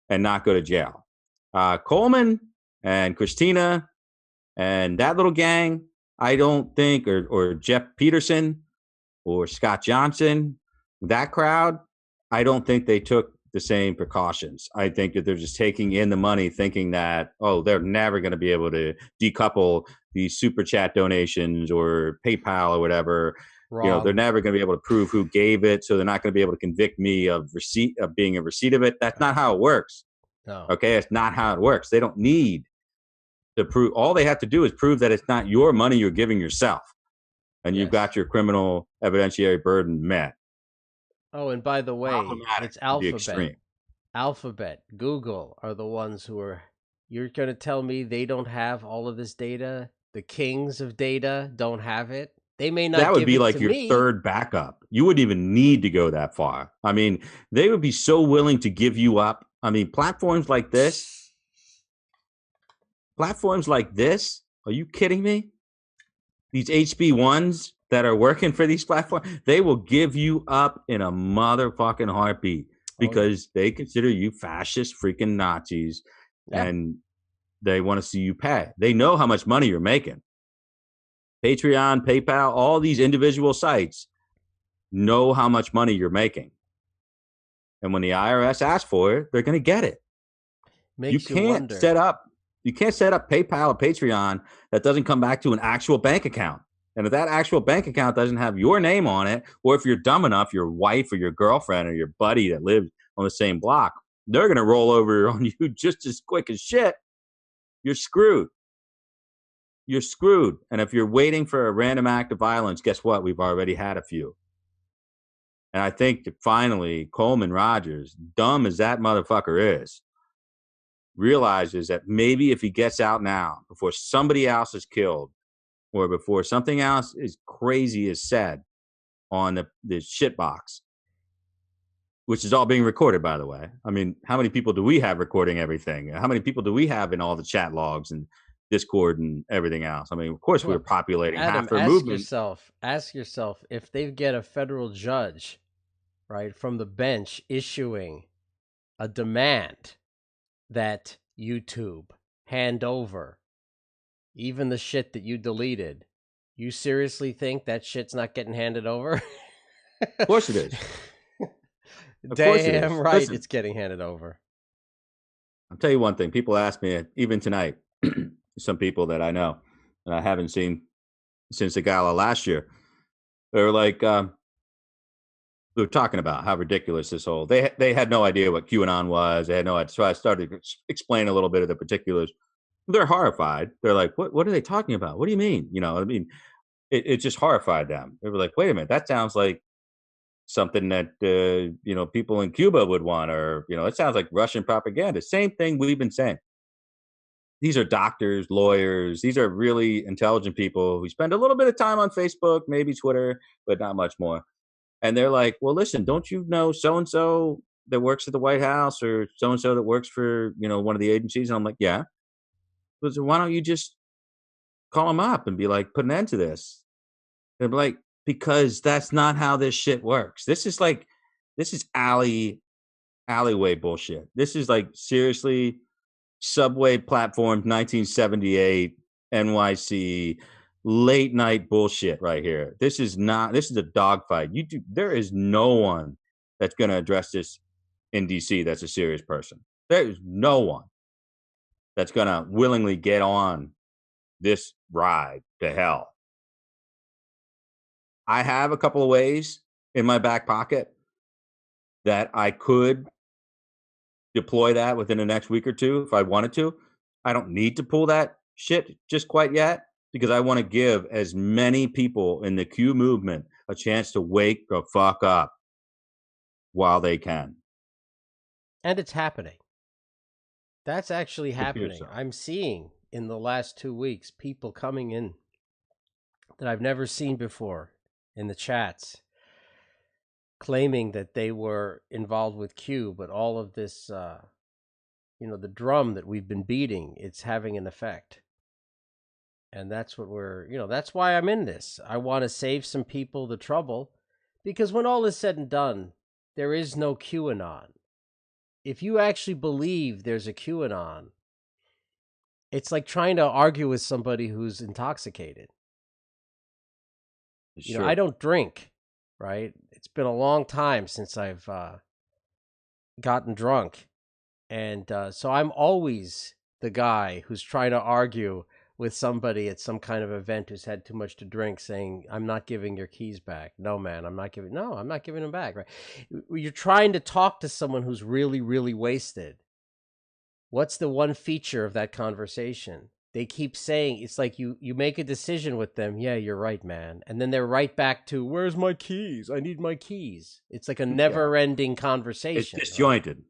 and not go to jail. Coleman and Christina and that little gang, I don't think, or Jeff Peterson or Scott Johnson, that crowd, I don't think they took the same precautions. I think that they're just taking in the money thinking that, oh, they're never going to be able to decouple these super chat donations or PayPal or whatever. They're Wrong. never going to be able to prove who gave it. So they're not going to be able to convict me of being a receipt of it. That's not how it works. No. Okay. It's not how it works. They don't need to prove. All they have to do is prove that it's not your money you're giving yourself. And you've got your criminal evidentiary burden met. Oh, and by the way, Problematic it's to the Alphabet. extreme. Alphabet, Google are the ones who are. You're going to tell me they don't have all of this data? The kings of data don't have it? They may not That would give be it like to your me. third backup. You wouldn't even need to go that far. I mean, they would be so willing to give you up. I mean, platforms like this, are you kidding me? These HB1s that are working for these platforms, they will give you up in a motherfucking heartbeat because they consider you fascist freaking Nazis, and they want to see you pay. They know how much money you're making. Patreon, PayPal, all these individual sites know how much money you're making. And when the IRS asks for it, they're going to get it. You can't set up PayPal or Patreon that doesn't come back to an actual bank account. And if that actual bank account doesn't have your name on it, or if you're dumb enough, your wife or your girlfriend or your buddy that lives on the same block, they're going to roll over on you just as quick as shit. You're screwed. You're screwed. And if you're waiting for a random act of violence, guess what? We've already had a few. And I think that finally Coleman Rogers, dumb as that motherfucker is, realizes that maybe if he gets out now before somebody else is killed or before something else is crazy is said on the shit box, which is all being recorded, by the way. I mean, how many people do we have recording everything? How many people do we have in all the chat logs and Discord and everything else? I mean, of course, we're populating Adam, half their movement. Ask yourself if they get a federal judge, right, from the bench issuing a demand that YouTube hand over even the shit that you deleted. You seriously think that shit's not getting handed over? Of course it is. Damn right. Listen, it's getting handed over. I'll tell you one thing. People ask me, even tonight, some people that I know and I haven't seen since the Gala last year, they were like, they were talking about how ridiculous this whole, they had no idea what QAnon was. They had no idea. So I started to explain a little bit of the particulars. They're horrified. They're like, what are they talking about? What do you mean? I mean, it just horrified them. They were like, wait a minute, that sounds like something that, people in Cuba would want, or, it sounds like Russian propaganda. Same thing we've been saying. These are doctors, lawyers. These are really intelligent people who spend a little bit of time on Facebook, maybe Twitter, but not much more. And they're like, well, listen, don't you know so-and-so that works at the White House, or so-and-so that works for, one of the agencies? And I'm like, yeah. So why don't you just call them up and be like, put an end to this? They're like, because that's not how this shit works. This is alleyway bullshit. This is like, seriously, subway platform 1978 NYC late night bullshit right here. This is a dogfight. There is no one that's going to address this in DC that's a serious person. There is no one. that's going to willingly get on this ride to hell. I have a couple of ways in my back pocket that I could deploy that within the next week or two if I wanted to. I don't need to pull that shit just quite yet because I want to give as many people in the Q movement a chance to wake the fuck up while they can. And it's happening. That's actually It appears happening. so. I'm seeing in the last 2 weeks people coming in that I've never seen before in the chats claiming that they were involved with Q, but all of this, the drum that we've been beating, it's having an effect. And that's what that's why I'm in this. I want to save some people the trouble because when all is said and done, there is no QAnon. If you actually believe there's a QAnon, it's like trying to argue with somebody who's intoxicated. I don't drink, right? It's been a long time since I've gotten drunk. And so I'm always the guy who's trying to argue with somebody at some kind of event who's had too much to drink saying, I'm not giving your keys back. No, man, I'm not giving them back. Right? You're trying to talk to someone who's really, really wasted. What's the one feature of that conversation? They keep saying, it's like you make a decision with them. Yeah, you're right, man. And then they're right back to, where's my keys? I need my keys. It's like a never ending conversation. It's disjointed. Right?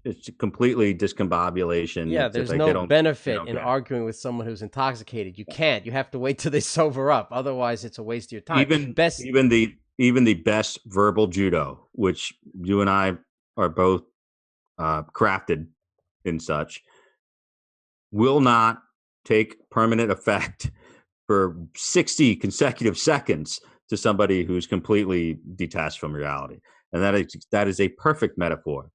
It's completely discombobulation. Yeah, It's there's like no benefit in get arguing with someone who's intoxicated. You can't. You have to wait till they sober up. Otherwise, it's a waste of your time. Even the best verbal judo, which you and I are both crafted in such, will not take permanent effect for 60 consecutive seconds to somebody who's completely detached from reality. And that is a perfect metaphor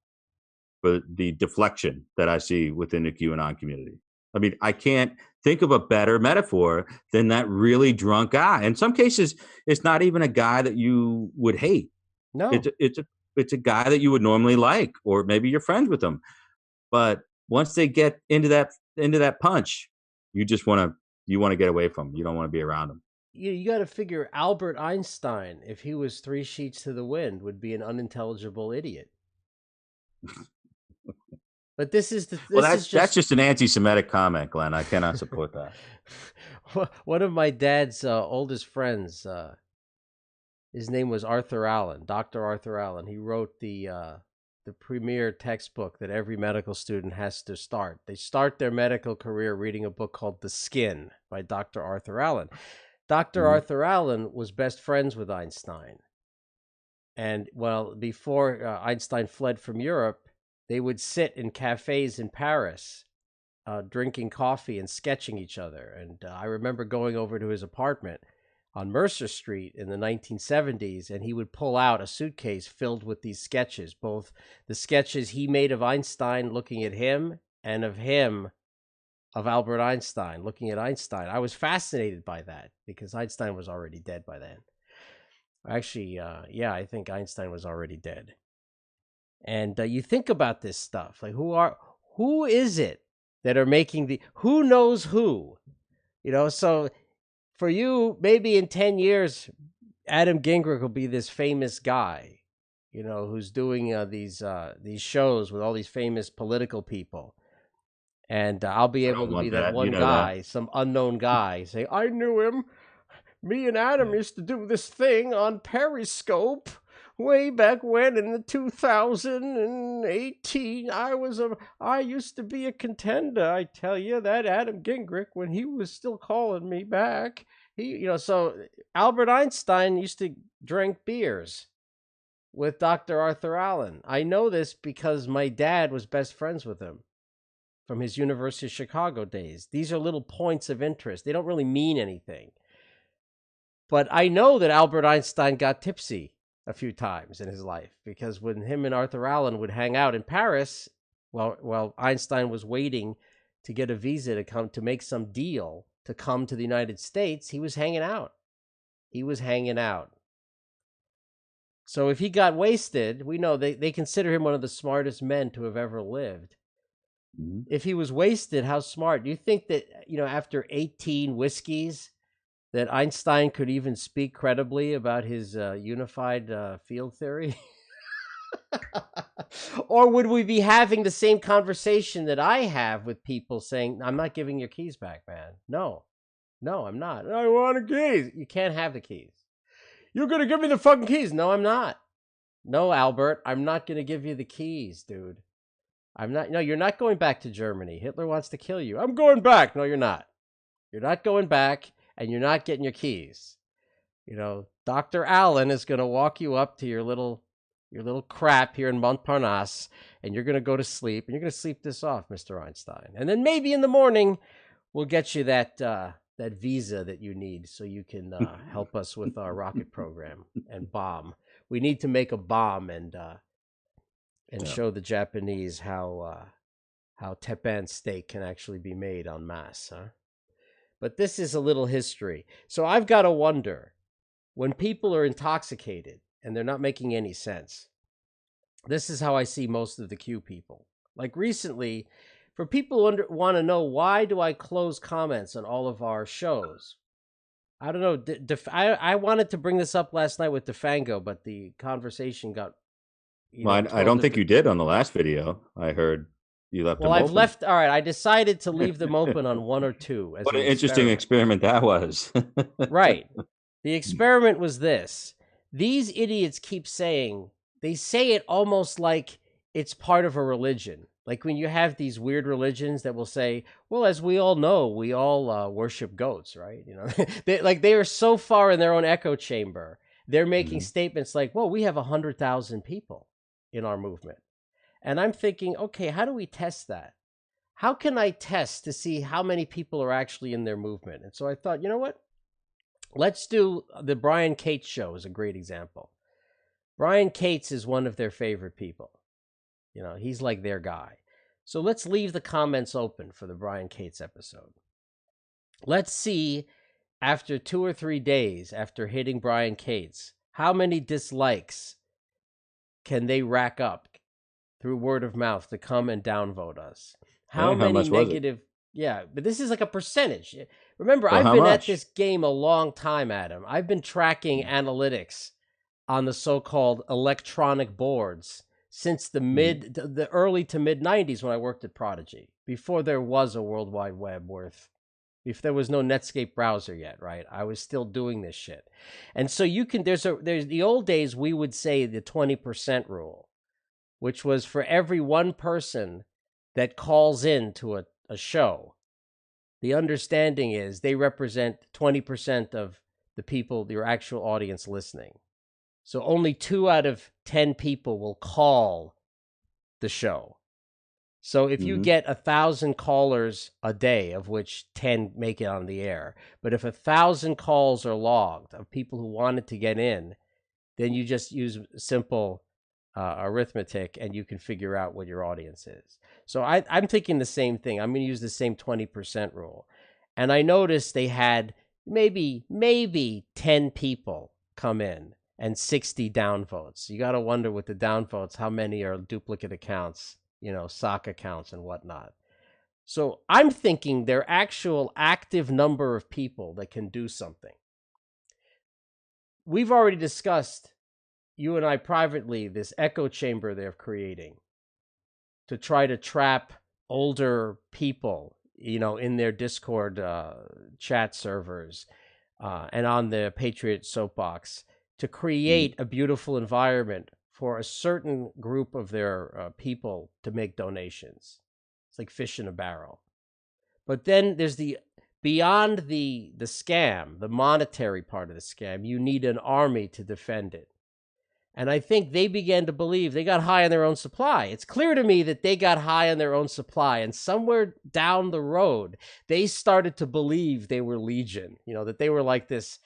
for the deflection that I see within the QAnon community. I mean, I can't think of a better metaphor than that really drunk guy. In some cases, it's not even a guy that you would hate. No. It's a guy that you would normally like, or maybe you're friends with them. But once they get into that punch, you want to get away from them. You don't want to be around them. You got to figure Albert Einstein, if he was 3 sheets to the wind, would be an unintelligible idiot. But this is that's just an anti-Semitic comment, Glenn. I cannot support that. One of my dad's oldest friends, his name was Arthur Allen, Dr. Arthur Allen. He wrote the premier textbook that every medical student has to start. They start their medical career reading a book called The Skin by Dr. Arthur Allen. Dr. Arthur Allen was best friends with Einstein. And before Einstein fled from Europe, they would sit in cafes in Paris, drinking coffee and sketching each other. And I remember going over to his apartment on Mercer Street in the 1970s, and he would pull out a suitcase filled with these sketches, both the sketches he made of Einstein looking at him and of him of Albert Einstein looking at Einstein. I was fascinated by that because Einstein was already dead by then. Actually, I think Einstein was already dead. And you think about this stuff, like who is it that are making who knows who? So for you, maybe in 10 years, Adam Gingrich will be this famous guy, who's doing these shows with all these famous political people. And I'll be able to be that one guy, some unknown guy, say, I knew him. Me and Adam used to do this thing on Periscope way back when in the 2018. I used to be a contender. I tell you, that Adam Gingrich, when he was still calling me back, so Albert Einstein used to drink beers with Dr. Arthur Allen. I know this because my dad was best friends with him from his University of Chicago days. These are little points of interest. They don't really mean anything. But I know that Albert Einstein got tipsy a few times in his life because when him and Arthur Allen would hang out in Paris, while Einstein was waiting to get a visa to come to make some deal to come to the United States, he was hanging out. So if he got wasted, we know they consider him one of the smartest men to have ever lived. Mhm. If he was wasted, how smart? Do you think that, after 18 whiskeys, that Einstein could even speak credibly about his unified field theory? Or would we be having the same conversation that I have with people saying, I'm not giving your keys back, man. No, I'm not. I want the keys. You can't have the keys. You're going to give me the fucking keys. No, I'm not. No, Albert, I'm not going to give you the keys, dude. I'm not. No, you're not going back to Germany. Hitler wants to kill you. I'm going back. No, you're not. You're not going back, and you're not getting your keys. Dr. Allen is going to walk you up to your little crap here in Montparnasse, and you're going to go to sleep, and you're going to sleep this off, Mr. Einstein. And then maybe in the morning, we'll get you that visa that you need so you can help us with our rocket program and bomb. We need to make a bomb and show the Japanese how teppan steak can actually be made en masse, huh? But this is a little history. So I've got to wonder, when people are intoxicated and they're not making any sense, this is how I see most of the Q people. Like recently, for people who want to know, why do I close comments on all of our shows? I don't know. I wanted to bring this up last night with DeFango, but the conversation got Well, I don't think you did on the last video. I heard you left them I've open. left. All right, I decided to leave them open on one or two. As What an interesting experiment that was. Right. The experiment was this. These idiots keep saying, they say it almost like it's part of a religion. Like when you have these weird religions that will say, well, as we all know, we all worship goats, right? They are so far in their own echo chamber. They're making statements like, well, we have 100,000 people in our movement. And I'm thinking, okay, how do we test that? How can I test to see how many people are actually in their movement? And so I thought, you know what? Let's do the Brian Cates show is a great example. Brian Cates is one of their favorite people. He's like their guy. So let's leave the comments open for the Brian Cates episode. Let's see, after 2 or 3 days after hitting Brian Cates, how many dislikes can they rack up through word of mouth to come and downvote us? How many negative? Yeah, but this is like a percentage. Remember, I've been at this game a long time, Adam. I've been tracking analytics on the so-called electronic boards since the early to mid 90s when I worked at Prodigy, before there was a World Wide Web if there was no Netscape browser yet, right? I was still doing this shit. And so there's the old days, we would say the 20% rule, which was for every one person that calls in to a show, the understanding is they represent 20% of the people, your actual audience listening. So only 2 out of 10 people will call the show. So if you get 1,000 callers a day, of which 10 make it on the air, but if 1,000 calls are logged of people who wanted to get in, then you just use simple arithmetic and you can figure out what your audience is. So I'm thinking the same thing. I'm going to use the same 20% rule. And I noticed they had maybe 10 people come in and 60 downvotes. You got to wonder with the downvotes, how many are duplicate accounts, sock accounts and whatnot. So I'm thinking their actual active number of people that can do something. We've already discussed, you and I privately, this echo chamber they're creating to try to trap older people, in their Discord chat servers and on the Patriot Soapbox, to create a beautiful environment for a certain group of their people to make donations. It's like fish in a barrel. But then there's beyond the scam, the monetary part of the scam, you need an army to defend it. And I think they began to believe they got high on their own supply. It's clear to me that they got high on their own supply. And somewhere down the road, they started to believe they were Legion, that they were like this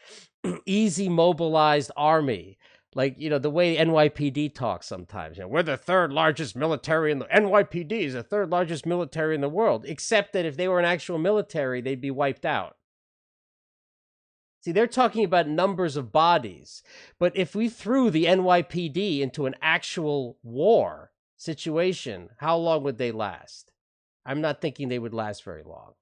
easy mobilized army. Like, the way NYPD talks sometimes. We're the 3rd largest military in the NYPD is the 3rd largest military in the world. Except that if they were an actual military, they'd be wiped out. See, they're talking about numbers of bodies. But if we threw the NYPD into an actual war situation, how long would they last? I'm not thinking they would last very long,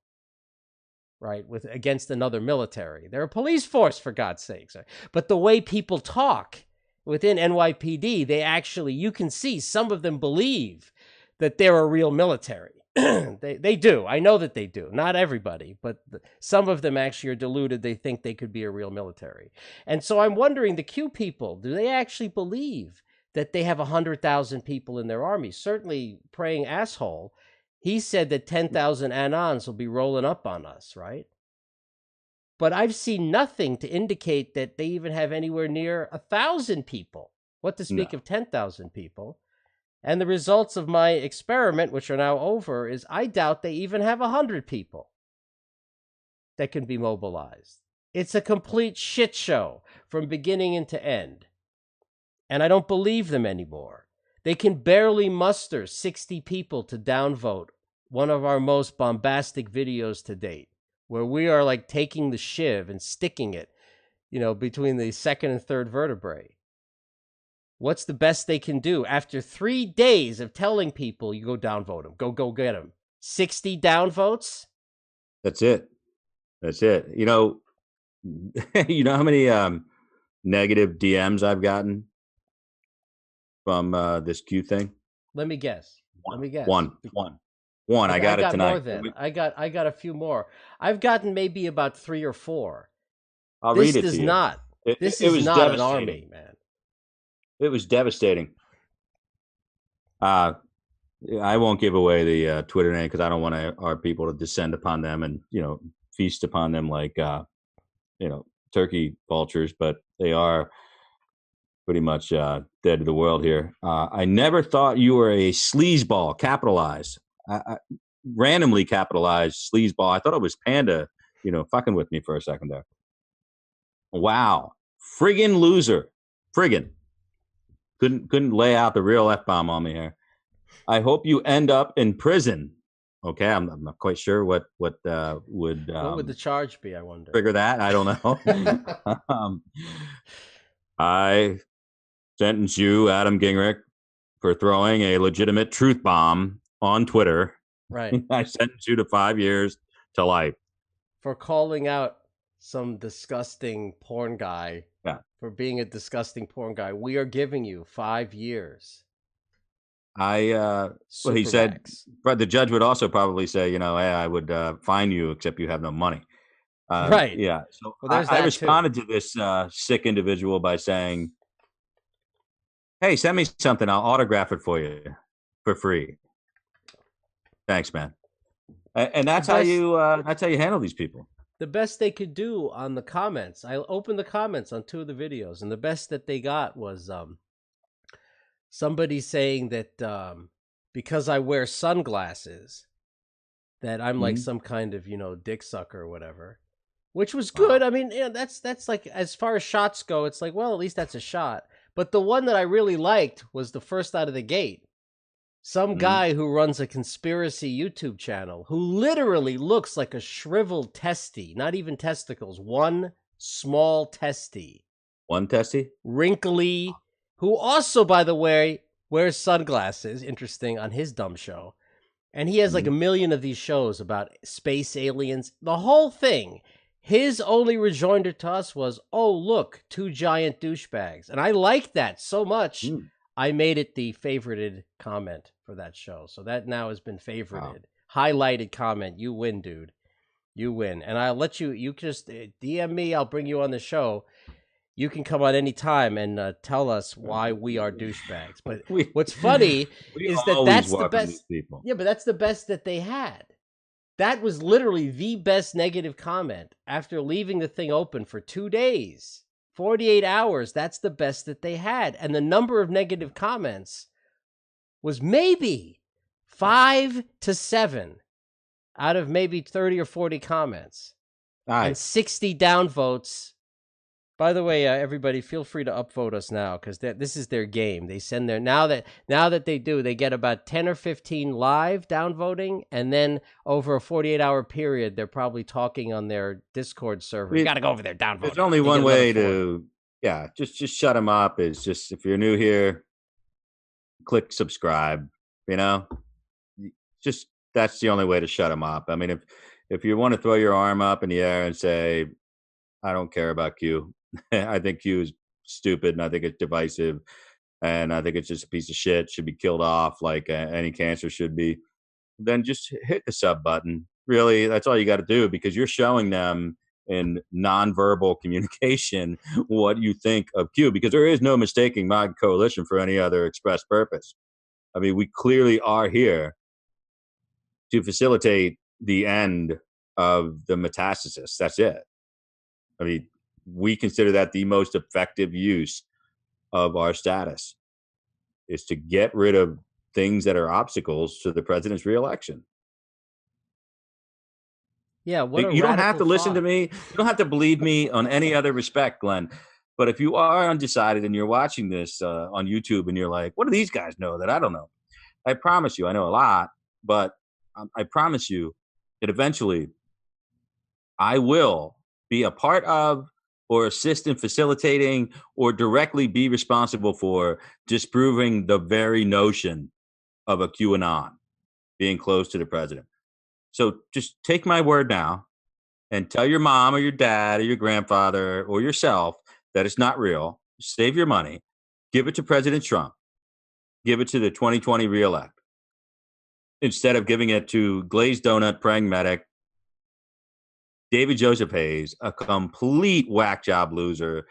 right? With against another military. They're a police force, for God's sakes. But the way people talk within NYPD, they actually, you can see some of them believe that they're a real military. They do. I know that they do. Not everybody, but some of them actually are deluded. They think they could be a real military. And so I'm wondering, the Q people, do they actually believe that they have 100,000 people in their army? Certainly, praying asshole, he said that 10,000 Anons will be rolling up on us, right? But I've seen nothing to indicate that they even have anywhere near 1,000 people. What to speak of 10,000 people? And the results of my experiment, which are now over, is I doubt they even have 100 people that can be mobilized. It's a complete shit show from beginning to end. And I don't believe them anymore. They can barely muster 60 people to downvote one of our most bombastic videos to date, where we are like taking the shiv and sticking it, between the second and third vertebrae. What's the best they can do? After 3 days of telling people, you go downvote them, go get them. 60 downvotes? That's it. You know how many negative DMs I've gotten from this Q thing? Let me guess. One. I got it tonight. More than. I got a few more. I've gotten maybe about 3 or 4. I'll read it to you. This is not an army, man. It was devastating. I won't give away the Twitter name because I don't want our people to descend upon them and feast upon them like turkey vultures, but they are pretty much dead to the world here. I never thought you were a sleazeball, capitalized. I randomly capitalized sleazeball. I thought it was Panda, fucking with me for a second there. Wow. Friggin' loser. Friggin'. Couldn't lay out the real F-bomb on me here. I hope you end up in prison. Okay, I'm not quite sure what would the charge be, I wonder. Trigger that? I don't know. I sentence you, Adam Gingrich, for throwing a legitimate truth bomb on Twitter. Right. I sentence you to 5 years to life. For calling out some disgusting porn guy. Yeah. For being a disgusting porn guy. We are giving you 5 years. He said, but the judge would also probably say, hey, I would fine you, except you have no money. Right. Yeah. So I responded to this sick individual by saying, hey, send me something. I'll autograph it for you for free. Thanks, man. And that's how you handle these people. The best they could do on the comments, I opened the comments on 2 of the videos, and the best that they got was somebody saying that because I wear sunglasses, that I'm like some kind of, dick sucker or whatever, which was good. Wow. I mean, that's like, as far as shots go, it's like, well, at least that's a shot. But the one that I really liked was the first out of the gate. Some guy who runs a conspiracy YouTube channel who literally looks like a shriveled testy, not even testicles, one small testy. One testy? Wrinkly, who also, by the way, wears sunglasses, interesting, on his dumb show. And he has like 1 million of these shows about space aliens, the whole thing. His only rejoinder to us was, oh, look, 2 giant douchebags. And I liked that so much. I made it the favorited comment for that show. So that now has been favorited. Wow. Highlighted comment. You win, dude. You win. And I'll let you just DM me. I'll bring you on the show. You can come on any time and tell us why we are douchebags. But what's funny is that's the best. Yeah, but that's the best that they had. That was literally the best negative comment after leaving the thing open for 2 days. 48 hours, that's the best that they had. And the number of negative comments was maybe 5 to 7 out of maybe 30 or 40 comments. Nice. And 60 downvotes. By the way, everybody, feel free to upvote us now because this is their game. They send their now that they do, they get about 10 or 15 live downvoting, and then over a 48-hour period, they're probably talking on their Discord server. You got to go over there, downvote. There's only one way to, just shut them up. Is just, if you're new here, click subscribe. Just That's the only way to shut them up. I mean, if you want to throw your arm up in the air and say, I don't care about Q, I think Q is stupid and I think it's divisive and I think it's just a piece of shit, should be killed off like any cancer should be, then just hit the sub button. Really, that's all you got to do, because you're showing them in nonverbal communication what you think of Q, because there is no mistaking MAGA coalition for any other express purpose. I mean, we clearly are here to facilitate the end of the metastasis. That's it. I mean, we consider that the most effective use of our status is to get rid of things that are obstacles to the president's reelection. Yeah, what a You don't have radical to listen to thought. me. You don't have to believe me on any other respect, Glenn. But if you are undecided and you're watching this on YouTube and you're like, what do these guys know that I don't know? I promise you, I know a lot, but I promise you that eventually I will be a part of or assist in facilitating or directly be responsible for disproving the very notion of a QAnon being close to the president. So just take my word now and tell your mom or your dad or your grandfather or yourself that it's not real. Save your money. Give it to President Trump. Give it to the 2020 reelect instead of giving it to glazed donut praying medic David Joseph Hayes, a complete whack job loser,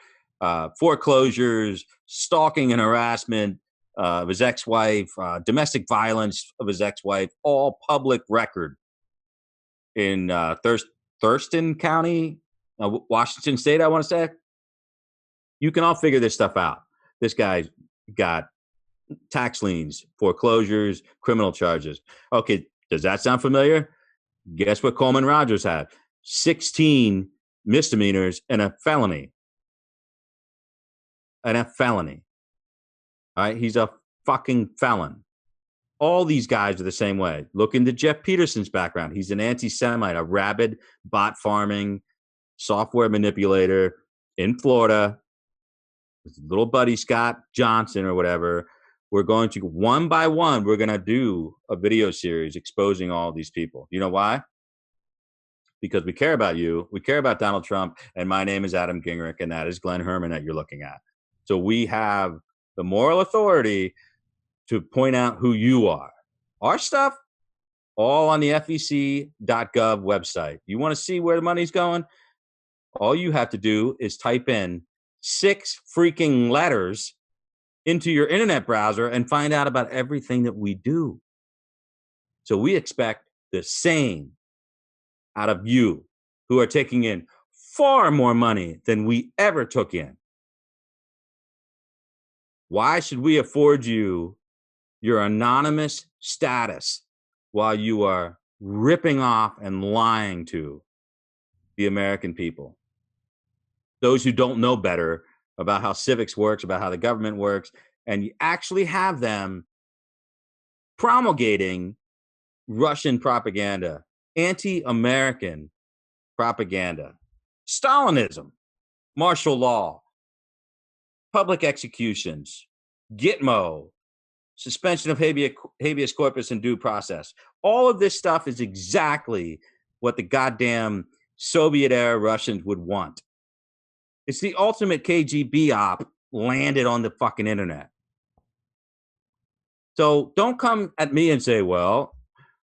foreclosures, stalking and harassment of his ex-wife, domestic violence of his ex-wife, all public record in Thurston County, Washington State, I want to say. You can all figure this stuff out. This guy's got tax liens, foreclosures, criminal charges. Okay, does that sound familiar? Guess what Coleman Rogers had? 16 misdemeanors and a felony. And a felony. All right, he's a fucking felon. All these guys are the same way. Look into Jeff Peterson's background. He's an anti-Semite, a rabid bot farming software manipulator in Florida. His little buddy Scott Johnson or whatever. We're going to, one by one, we're going to do a video series exposing all these people. You know why? Because we care about you. We care about Donald Trump. And my name is Adam Gingrich, and that is Glenn Herman that you're looking at. So we have the moral authority to point out who you are. Our stuff, all on the fec.gov website. You want to see where the money's going? All you have to do is type in 6 freaking letters into your internet browser and find out about everything that we do. So we expect the same out of you, who are taking in far more money than we ever took in. Why should we afford you your anonymous status while you are ripping off and lying to the American people? Those who don't know better about how civics works, about how the government works, and you actually have them promulgating Russian propaganda, anti-American propaganda, Stalinism, martial law, public executions, Gitmo, suspension of habeas corpus and due process. All of this stuff is exactly what the goddamn Soviet-era Russians would want. It's the ultimate KGB op landed on the fucking internet. So don't come at me and say, well,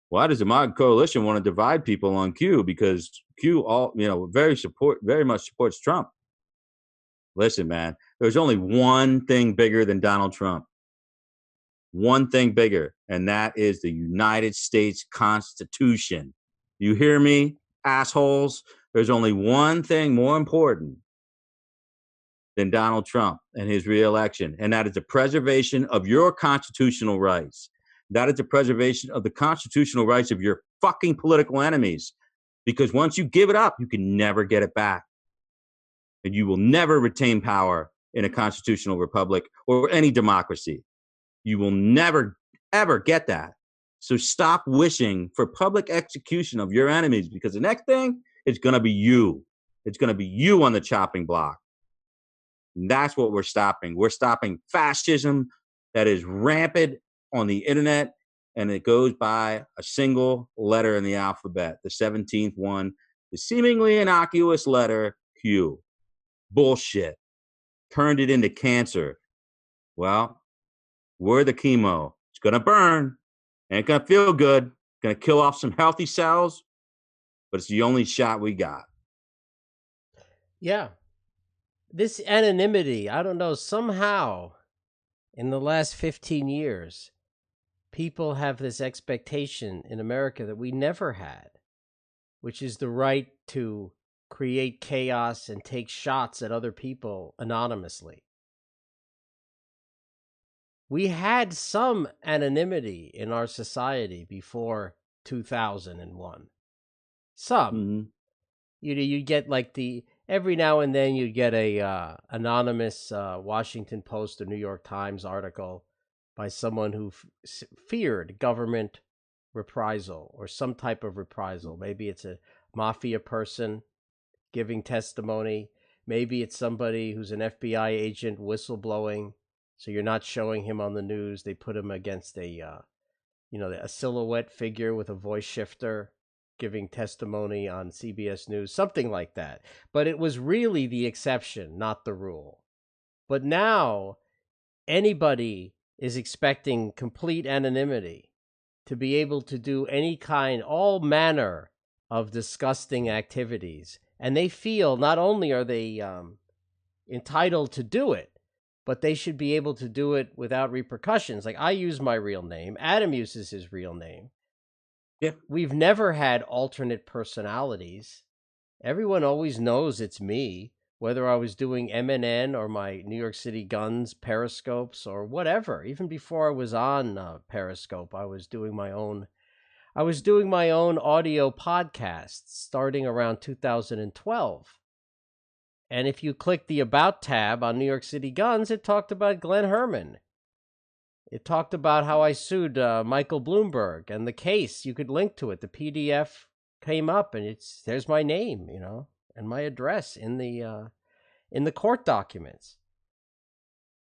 why does the MAGA coalition want to divide people on Q? Because Q very much supports Trump. Listen, man, there's only one thing bigger than Donald Trump. One thing bigger, and that is the United States Constitution. You hear me, assholes? There's only one thing more important than Donald Trump and his reelection, and that is the preservation of your constitutional rights. That is the preservation of the constitutional rights of your fucking political enemies. Because once you give it up, you can never get it back. And you will never retain power in a constitutional republic or any democracy. You will never, ever get that. So stop wishing for public execution of your enemies, because the next thing is going to be you. It's going to be you on the chopping block. And that's what we're stopping. We're stopping fascism that is rampant on the internet and it goes by a single letter in the alphabet, the 17th one, the seemingly innocuous letter Q. Bullshit. Turned it into cancer. Well, we're the chemo. It's going to burn. Ain't going to feel good. Going to kill off some healthy cells, but it's the only shot we got. Yeah. This anonymity, I don't know, somehow in the last 15 years, people have this expectation in America that we never had, which is the right to create chaos and take shots at other people anonymously. We had some anonymity in our society before 2001. Some. Mm-hmm. You get like every now and then you'd get a anonymous Washington Post or New York Times article by someone who feared government reprisal or some type of reprisal. Maybe it's a mafia person giving testimony. Maybe it's somebody who's an FBI agent whistleblowing. So you're not showing him on the news. They put him against a silhouette figure with a voice shifter giving testimony on CBS News, something like that. But it was really the exception, not the rule. But now anybody is expecting complete anonymity to be able to do all manner of disgusting activities. And they feel not only are they entitled to do it, but they should be able to do it without repercussions. Like I use my real name. Adam uses his real name. Yeah. We've never had alternate personalities. Everyone always knows it's me, whether I was doing MNN or my New York City Guns Periscopes or whatever. Even before I was on Periscope, I was doing my own audio podcasts starting around 2012. And if you click the About tab on New York City Guns, it talked about Glenn Herman. It talked about how I sued Michael Bloomberg and the case. You could link to it. The PDF came up, and there's my name, and my address in the court documents.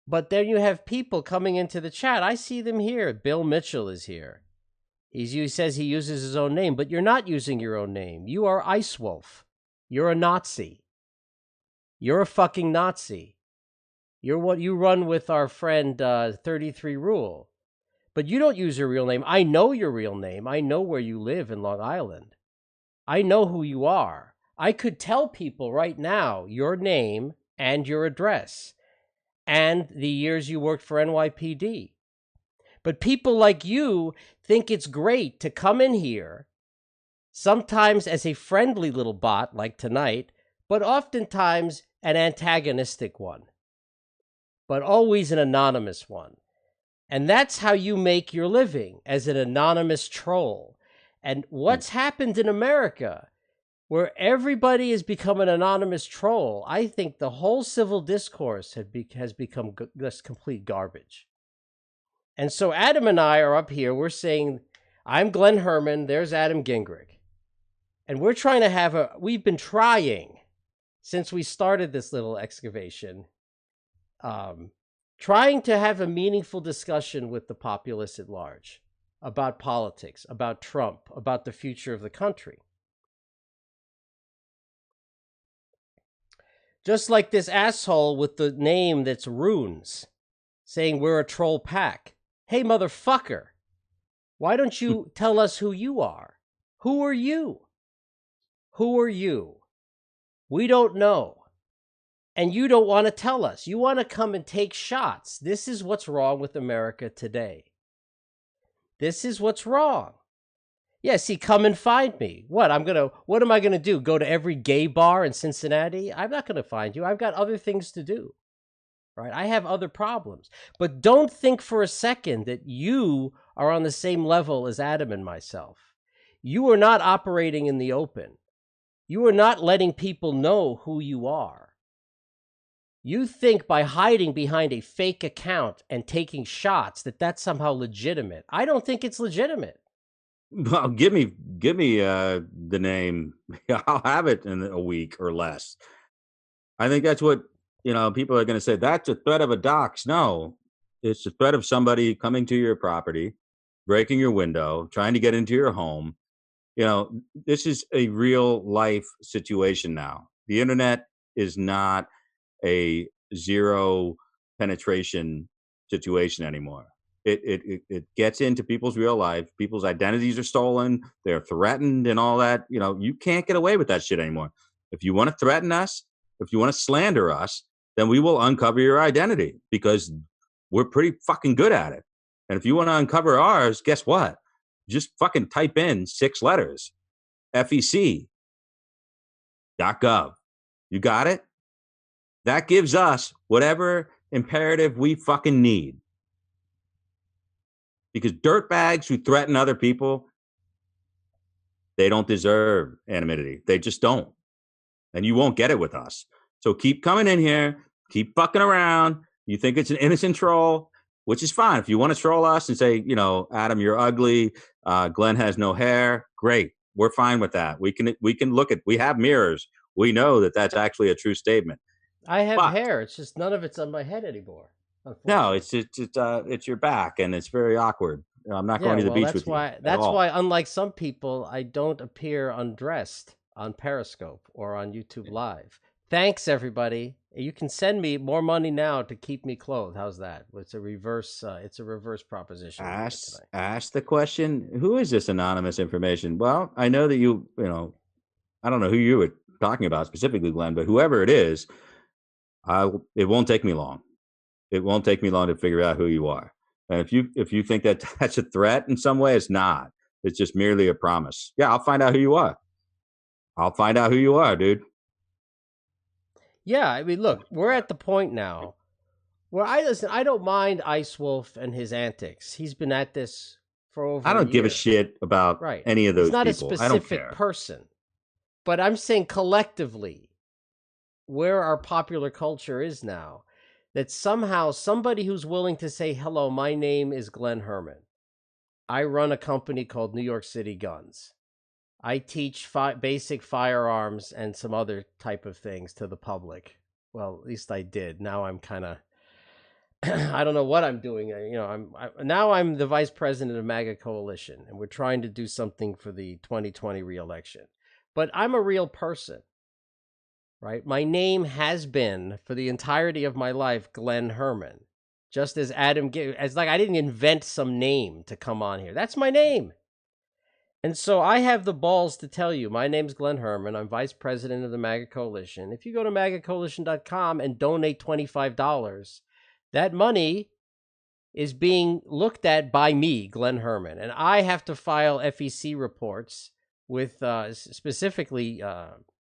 But then you have people coming into the chat. I see them here. Bill Mitchell is here. He says he uses his own name, but you're not using your own name. You are Ice Wolf. You're a Nazi. You're a fucking Nazi. You're what you run with our friend 33 Rule. But you don't use your real name. I know your real name. I know where you live in Long Island. I know who you are. I could tell people right now your name and your address and the years you worked for NYPD. But people like you think it's great to come in here, sometimes as a friendly little bot like tonight, but oftentimes an antagonistic one, but always an anonymous one. And that's how you make your living, as an anonymous troll. And what's happened in America, where everybody has become an anonymous troll, I think the whole civil discourse has become just complete garbage. And so Adam and I are up here, we're saying, I'm Glenn Herman, there's Adam Gingrich. And we're trying to we've been trying since we started this little excavation, trying to have a meaningful discussion with the populace at large about politics, about Trump, about the future of the country. Just like this asshole with the name that's Runes, saying we're a troll pack. Hey, motherfucker, why don't you tell us who you are? Who are you? Who are you? We don't know. And you don't want to tell us. You want to come and take shots. This is what's wrong with America today. This is what's wrong. Yeah, see, come and find me. What am I going to do? Go to every gay bar in Cincinnati? I'm not going to find you. I've got other things to do. Right? I have other problems. But don't think for a second that you are on the same level as Adam and myself. You are not operating in the open. You are not letting people know who you are. You think by hiding behind a fake account and taking shots that that's somehow legitimate. I don't think it's legitimate. Well, give me the name. I'll have it in a week or less. I think that's what, people are going to say. That's a threat of a dox. No, it's a threat of somebody coming to your property breaking your window, trying to get into your home. This is a real life situation now. The internet is not a zero penetration situation anymore. It gets into people's real life. People's identities are stolen. They're threatened and all that. You can't get away with that shit anymore. If you want to threaten us, if you want to slander us, then we will uncover your identity because we're pretty fucking good at it. And if you want to uncover ours, guess what? Just fucking type in 6 letters, FEC.gov. You got it? That gives us whatever imperative we fucking need. Because dirtbags who threaten other people, they don't deserve anonymity. They just don't. And you won't get it with us. So keep coming in here, keep fucking around. You think it's an innocent troll, which is fine. If you want to troll us and say, Adam, you're ugly, Glenn has no hair, great. We're fine with that. We can look at, we have mirrors. We know that that's actually a true statement. I have hair. It's just none of it's on my head anymore. No, it's your back, and it's very awkward. I'm not going to the beach with you. That's why, unlike some people, I don't appear undressed on Periscope or on YouTube Live. Thanks, everybody. You can send me more money now to keep me clothed. How's that? It's a reverse proposition. Ask the question, who is this anonymous information? Well, I know that I don't know who you were talking about specifically, Glenn, but whoever it is, it won't take me long. It won't take me long to figure out who you are. And if you think that that's a threat in some way, it's not. It's just merely a promise. Yeah, I'll find out who you are. I'll find out who you are, dude. Yeah, I mean, look, we're at the point now where I don't mind Ice Wolf and his antics. He's been at this for over. I don't give a shit about any of those people. He's not a specific person, but I'm saying collectively, where our popular culture is now, that somehow somebody who's willing to say, hello, my name is Glenn Herman. I run a company called New York City Guns. I teach basic firearms and some other type of things to the public. Well, at least I did. Now I'm kind of, I don't know what I'm doing. Now I'm the vice president of MAGA Coalition, and we're trying to do something for the 2020 reelection. But I'm a real person. Right? My name has been, for the entirety of my life, Glenn Herman. Just as Adam, I didn't invent some name to come on here. That's my name. And so I have the balls to tell you, my name's Glenn Herman. I'm vice president of the MAGA Coalition. If you go to MAGAcoalition.com and donate $25, that money is being looked at by me, Glenn Herman. And I have to file FEC reports with specifically...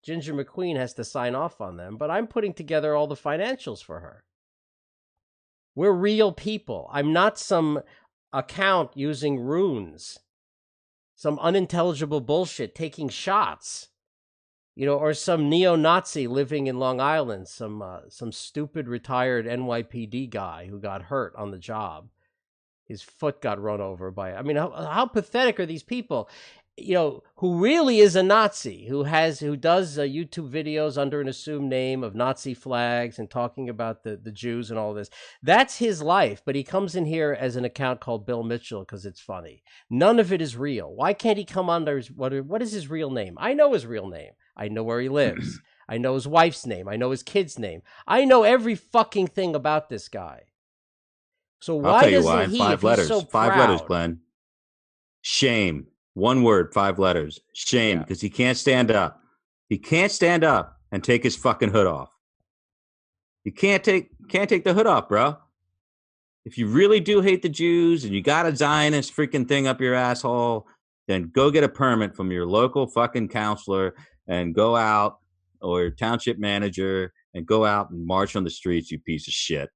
Ginger McQueen has to sign off on them, but I'm putting together all the financials for her. We're real people. I'm not some account using runes, some unintelligible bullshit, taking shots, or some neo-Nazi living in Long Island, some stupid retired NYPD guy who got hurt on the job. His foot got run over by, how pathetic are these people? Who really is a Nazi, who does YouTube videos under an assumed name of Nazi flags and talking about the Jews and all this. That's his life, but he comes in here as an account called Bill Mitchell because it's funny. None of it is real. Why can't he come under what is his real name? I know his real name. I know where he lives. I know his wife's name. I know his kid's name. I know every fucking thing about this guy. So why doesn't he, if he's so proud? 5 letters, Glenn. Shame. 1 word, 5 letters. Shame, because he can't stand up. He can't stand up and take his fucking hood off. You can't take the hood off, bro. If you really do hate the Jews and you got a Zionist freaking thing up your asshole, then go get a permit from your local fucking counselor and go out, or your township manager, and go out and march on the streets, you piece of shit.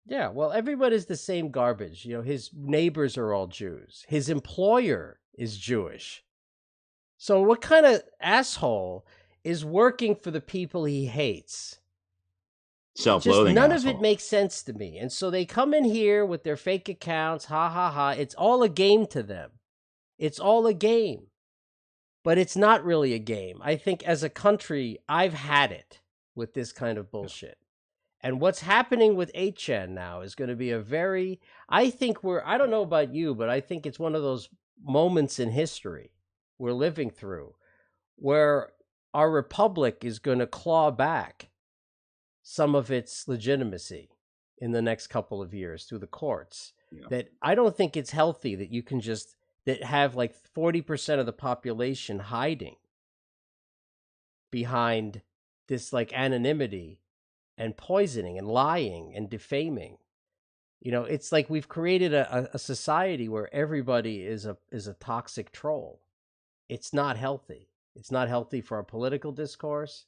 Yeah, well, everyone is the same garbage. His neighbors are all Jews. His employer is Jewish. So what kind of asshole is working for the people he hates? Self-loathing None asshole. of it makes sense to me. And so they come in here with their fake accounts, ha ha ha. It's all a game to them. It's all a game. But it's not really a game. I think as a country, I've had it with this kind of bullshit. And what's happening with 8chan now is going to be I think I don't know about you, but I think it's one of those moments in history we're living through where our republic is going to claw back some of its legitimacy in the next couple of years through the courts. Yeah. That I don't think it's healthy that you can just that have like 40% of the population hiding behind this like anonymity and poisoning and lying and defaming. It's like we've created a society where everybody is a toxic troll. It's not healthy. It's not healthy for our political discourse.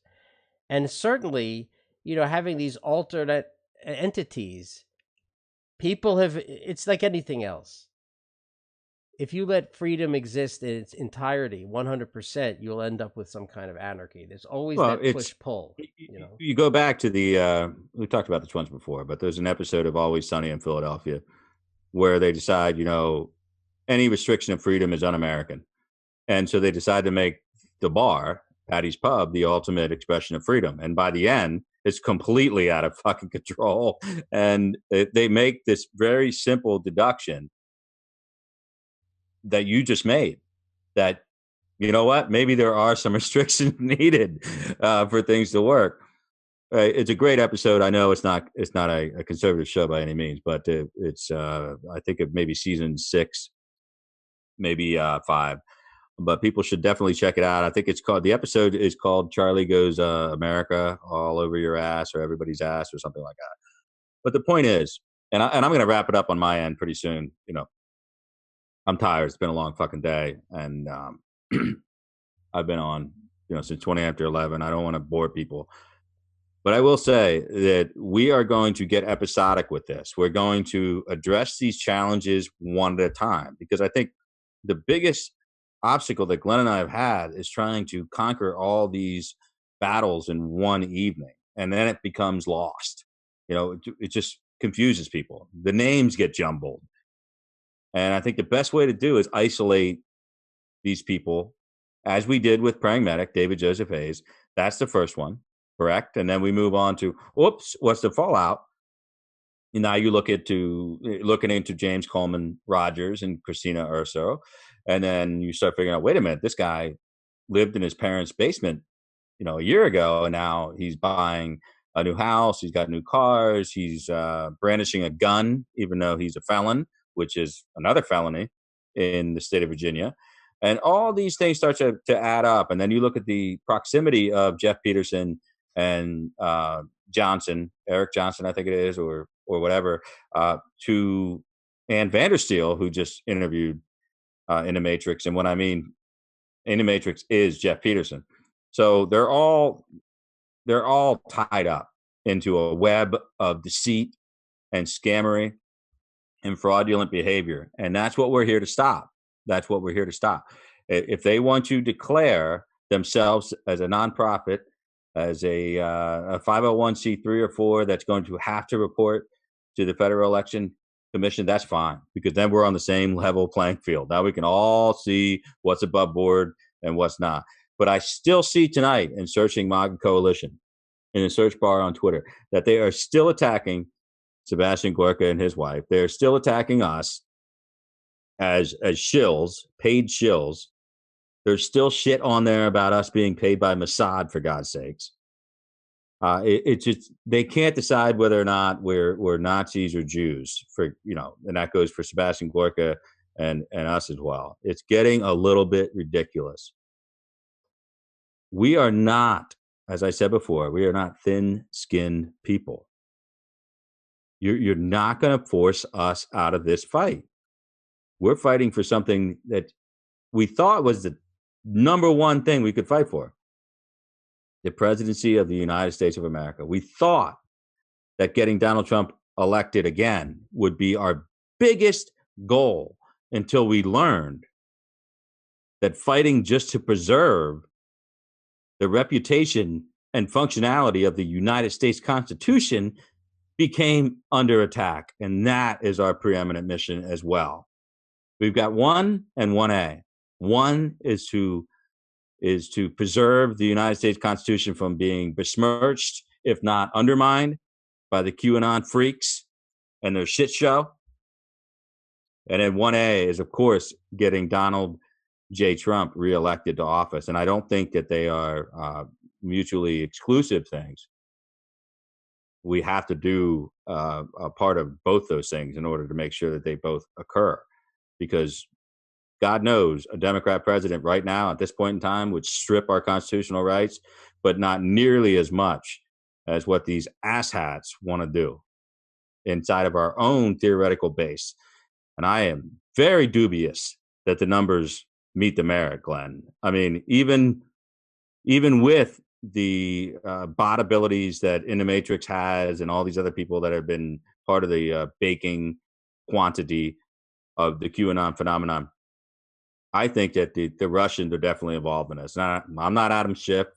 And certainly, having these alternate entities, it's like anything else. If you let freedom exist in its entirety, 100%, you'll end up with some kind of anarchy. There's always that push pull. You go back to we talked about this once before, but there's an episode of Always Sunny in Philadelphia where they decide, any restriction of freedom is un-American. And so they decide to make the bar, Patty's Pub, the ultimate expression of freedom. And by the end, it's completely out of fucking control. And they make this very simple deduction that you just made, that, you know what, maybe there are some restrictions needed for things to work. It's a great episode. I know it's not a conservative show by any means, but it's I think of maybe season 6, maybe 5. But people should definitely check it out. I think the episode is called Charlie Goes America All Over Your Ass or Everybody's Ass or something like that. But the point is, and I'm going to wrap it up on my end pretty soon. I'm tired. It's been a long fucking day. And I've been on, since 20 after 11. I don't want to bore people. But I will say that we are going to get episodic with this. We're going to address these challenges one at a time, because I think the biggest obstacle that Glenn and I have had is trying to conquer all these battles in one evening, and then it becomes lost. It just confuses people. The names get jumbled. And I think the best way to do is isolate these people, as we did with Praying Medic, David Joseph Hayes. That's the first one, correct? And then we move on to, what's the fallout? And now you looking into James Coleman Rogers and Christina Urso. And then you start figuring out, wait a minute, this guy lived in his parents' basement, a year ago, and now he's buying a new house. He's got new cars. He's brandishing a gun, even though he's a felon, which is another felony in the state of Virginia. And all these things start to add up. And then you look at the proximity of Jeff Peterson and Eric Johnson, I think it is, or whatever, to Ann Vandersteel, who just interviewed in the Matrix. And what I mean in the Matrix is Jeff Peterson. So they're all tied up into a web of deceit and scammery and fraudulent behavior. And that's what we're here to stop. If they want to declare themselves as a nonprofit, as a 501c3 or 4 that's going to have to report to the Federal Election Commission, that's fine, because then we're on the same level playing field. Now we can all see what's above board and what's not. But I still see tonight in searching MAGA Coalition in the search bar on Twitter that they are still attacking Sebastian Gorka and his wife. They're still attacking us as shills, paid shills. There's still shit on there about us being paid by Mossad, for God's sakes. It's just, they can't decide whether or not we're Nazis or Jews, and that goes for Sebastian Gorka and us as well. It's getting a little bit ridiculous. We are not, as I said before, we are not thin-skinned people. You're not going to force us out of this fight. We're fighting for something that we thought was the number one thing we could fight for: the presidency of the United States of America. We thought that getting Donald Trump elected again would be our biggest goal, until we learned that fighting just to preserve the reputation and functionality of the United States Constitution became under attack. And that is our preeminent mission as well. We've got 1 and 1A. 1 is to preserve the United States Constitution from being besmirched, if not undermined. by the QAnon freaks and their shit show. And then 1A is, of course, getting Donald J. Trump reelected to office. And I don't think that they are mutually exclusive things. We have to do a part of both those things in order to make sure that they both occur. Because God knows a Democrat president right now at this point in time would strip our constitutional rights, but not nearly as much as what these asshats want to do inside of our own theoretical base. And I am very dubious that the numbers meet the merit, Glenn. I mean, even with the bot abilities that In the Matrix has and all these other people that have been part of the baking quantity of the QAnon phenomenon, I think that the Russians are definitely involved in this. Now, I'm not Adam Schiff.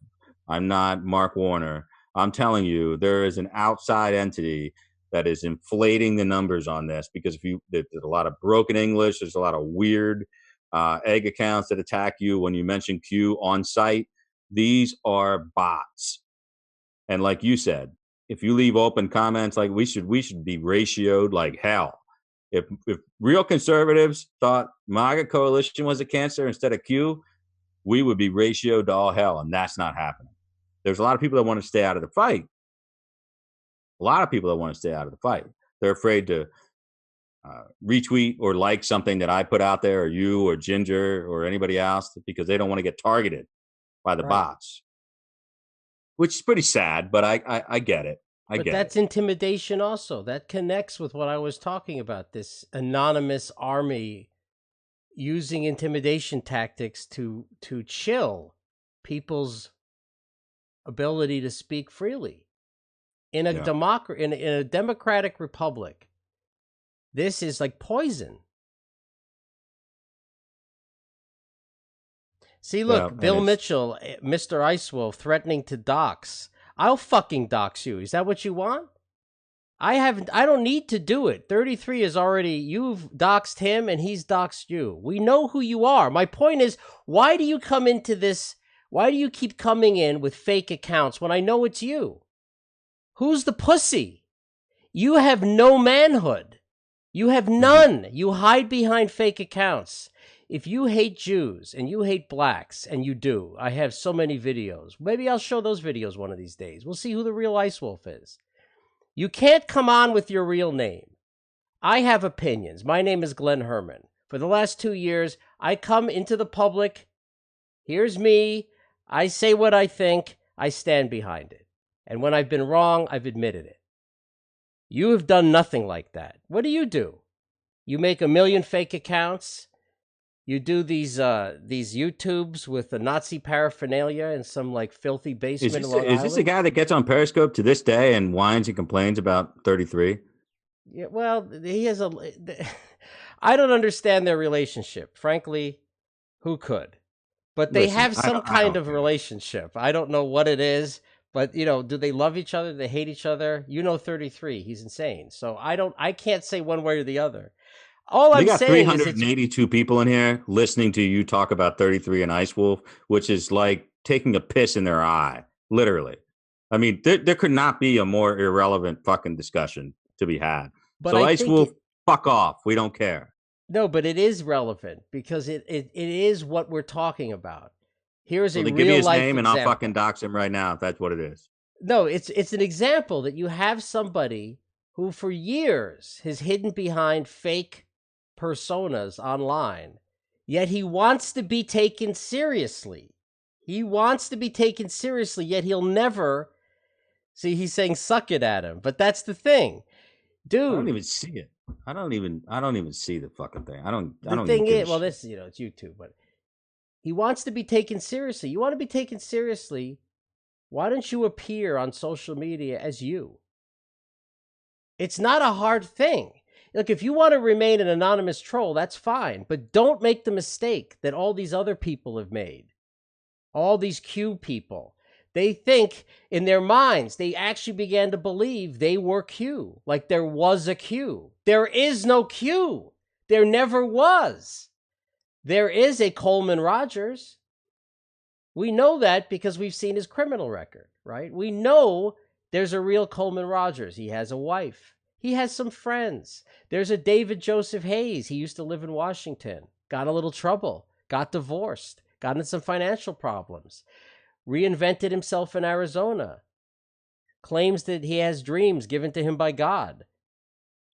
I'm not Mark Warner. I'm telling you, there is an outside entity that is inflating the numbers on this because there's a lot of broken English. There's a lot of weird egg accounts that attack you when you mention Q on site. These are bots. And like you said, if you leave open comments, like we should be ratioed like hell. If real conservatives thought MAGA coalition was a cancer instead of Q, we would be ratioed to all hell, and that's not happening. There's a lot of people that want to stay out of the fight. A lot of people that want to stay out of the fight. They're afraid to retweet or like something that I put out there, or you, or Ginger, or anybody else, because they don't want to get targeted by the bots, which is pretty sad. But I get it. But that's intimidation also. That connects with what I was talking about, this anonymous army using intimidation tactics to chill people's ability to speak freely. In a in a democratic republic, this is like poison. See, look, Bill Mitchell, Mr. Icewolf, threatening to dox. I'll fucking dox you. Is that what you want? I don't need to do it. 33 is already, you've doxed him and he's doxed you. We know who you are. My point is, why do you come into this? Why do you keep coming in with fake accounts when I know it's you? Who's the pussy? You have no manhood. You have none. You hide behind fake accounts. If you hate Jews and you hate blacks, and you do, I have so many videos. Maybe I'll show those videos one of these days. We'll see who the real Ice Wolf is. You can't come on with your real name. I have opinions. My name is Glenn Herman. For the last 2 years, I come into the public. Here's me. I say what I think. I stand behind it. And when I've been wrong, I've admitted it. You have done nothing like that. What do? You make a million fake accounts. You do these YouTubes with the Nazi paraphernalia in some like filthy basement. Is this a guy that gets on Periscope to this day and whines and complains about 33? Yeah, well, he has I don't understand their relationship. Frankly, who could? But they have some kind of relationship. I don't know what it is, but do they love each other? Do they hate each other? 33, he's insane. So I can't say one way or the other. All I'm saying is 382 people in here listening to you talk about 33 and Ice Wolf, which is like taking a piss in their eye, literally. I mean, there could not be a more irrelevant fucking discussion to be had. But so Ice Wolf, fuck off. We don't care. No, but it is relevant because it is what we're talking about. Here's a real life example. Give me his name and I'll fucking dox him right now if that's what it is. No, it's an example that you have somebody who for years has hidden behind fake personas online, yet he wants to be taken seriously. He wants to be taken seriously, yet he'll never. See, he's saying suck it at him, but that's the thing. Dude, I don't even see it. I don't even see the fucking thing. The thing is, well, this it's YouTube, but he wants to be taken seriously. You want to be taken seriously? Why don't you appear on social media as you? It's not a hard thing. Look, if you want to remain an anonymous troll, that's fine, but don't make the mistake that all these other people have made. All these Q people. They think in their minds, they actually began to believe they were Q, like there was a Q. There is no Q. There never was. There is a Coleman Rogers. We know that because we've seen his criminal record, right? We know There's a real Coleman Rogers. He has a wife. He has some friends. There's a David Joseph Hayes. He used to live in Washington, got a little trouble, got divorced, got in some financial problems, reinvented himself in Arizona, claims that he has dreams given to him by God.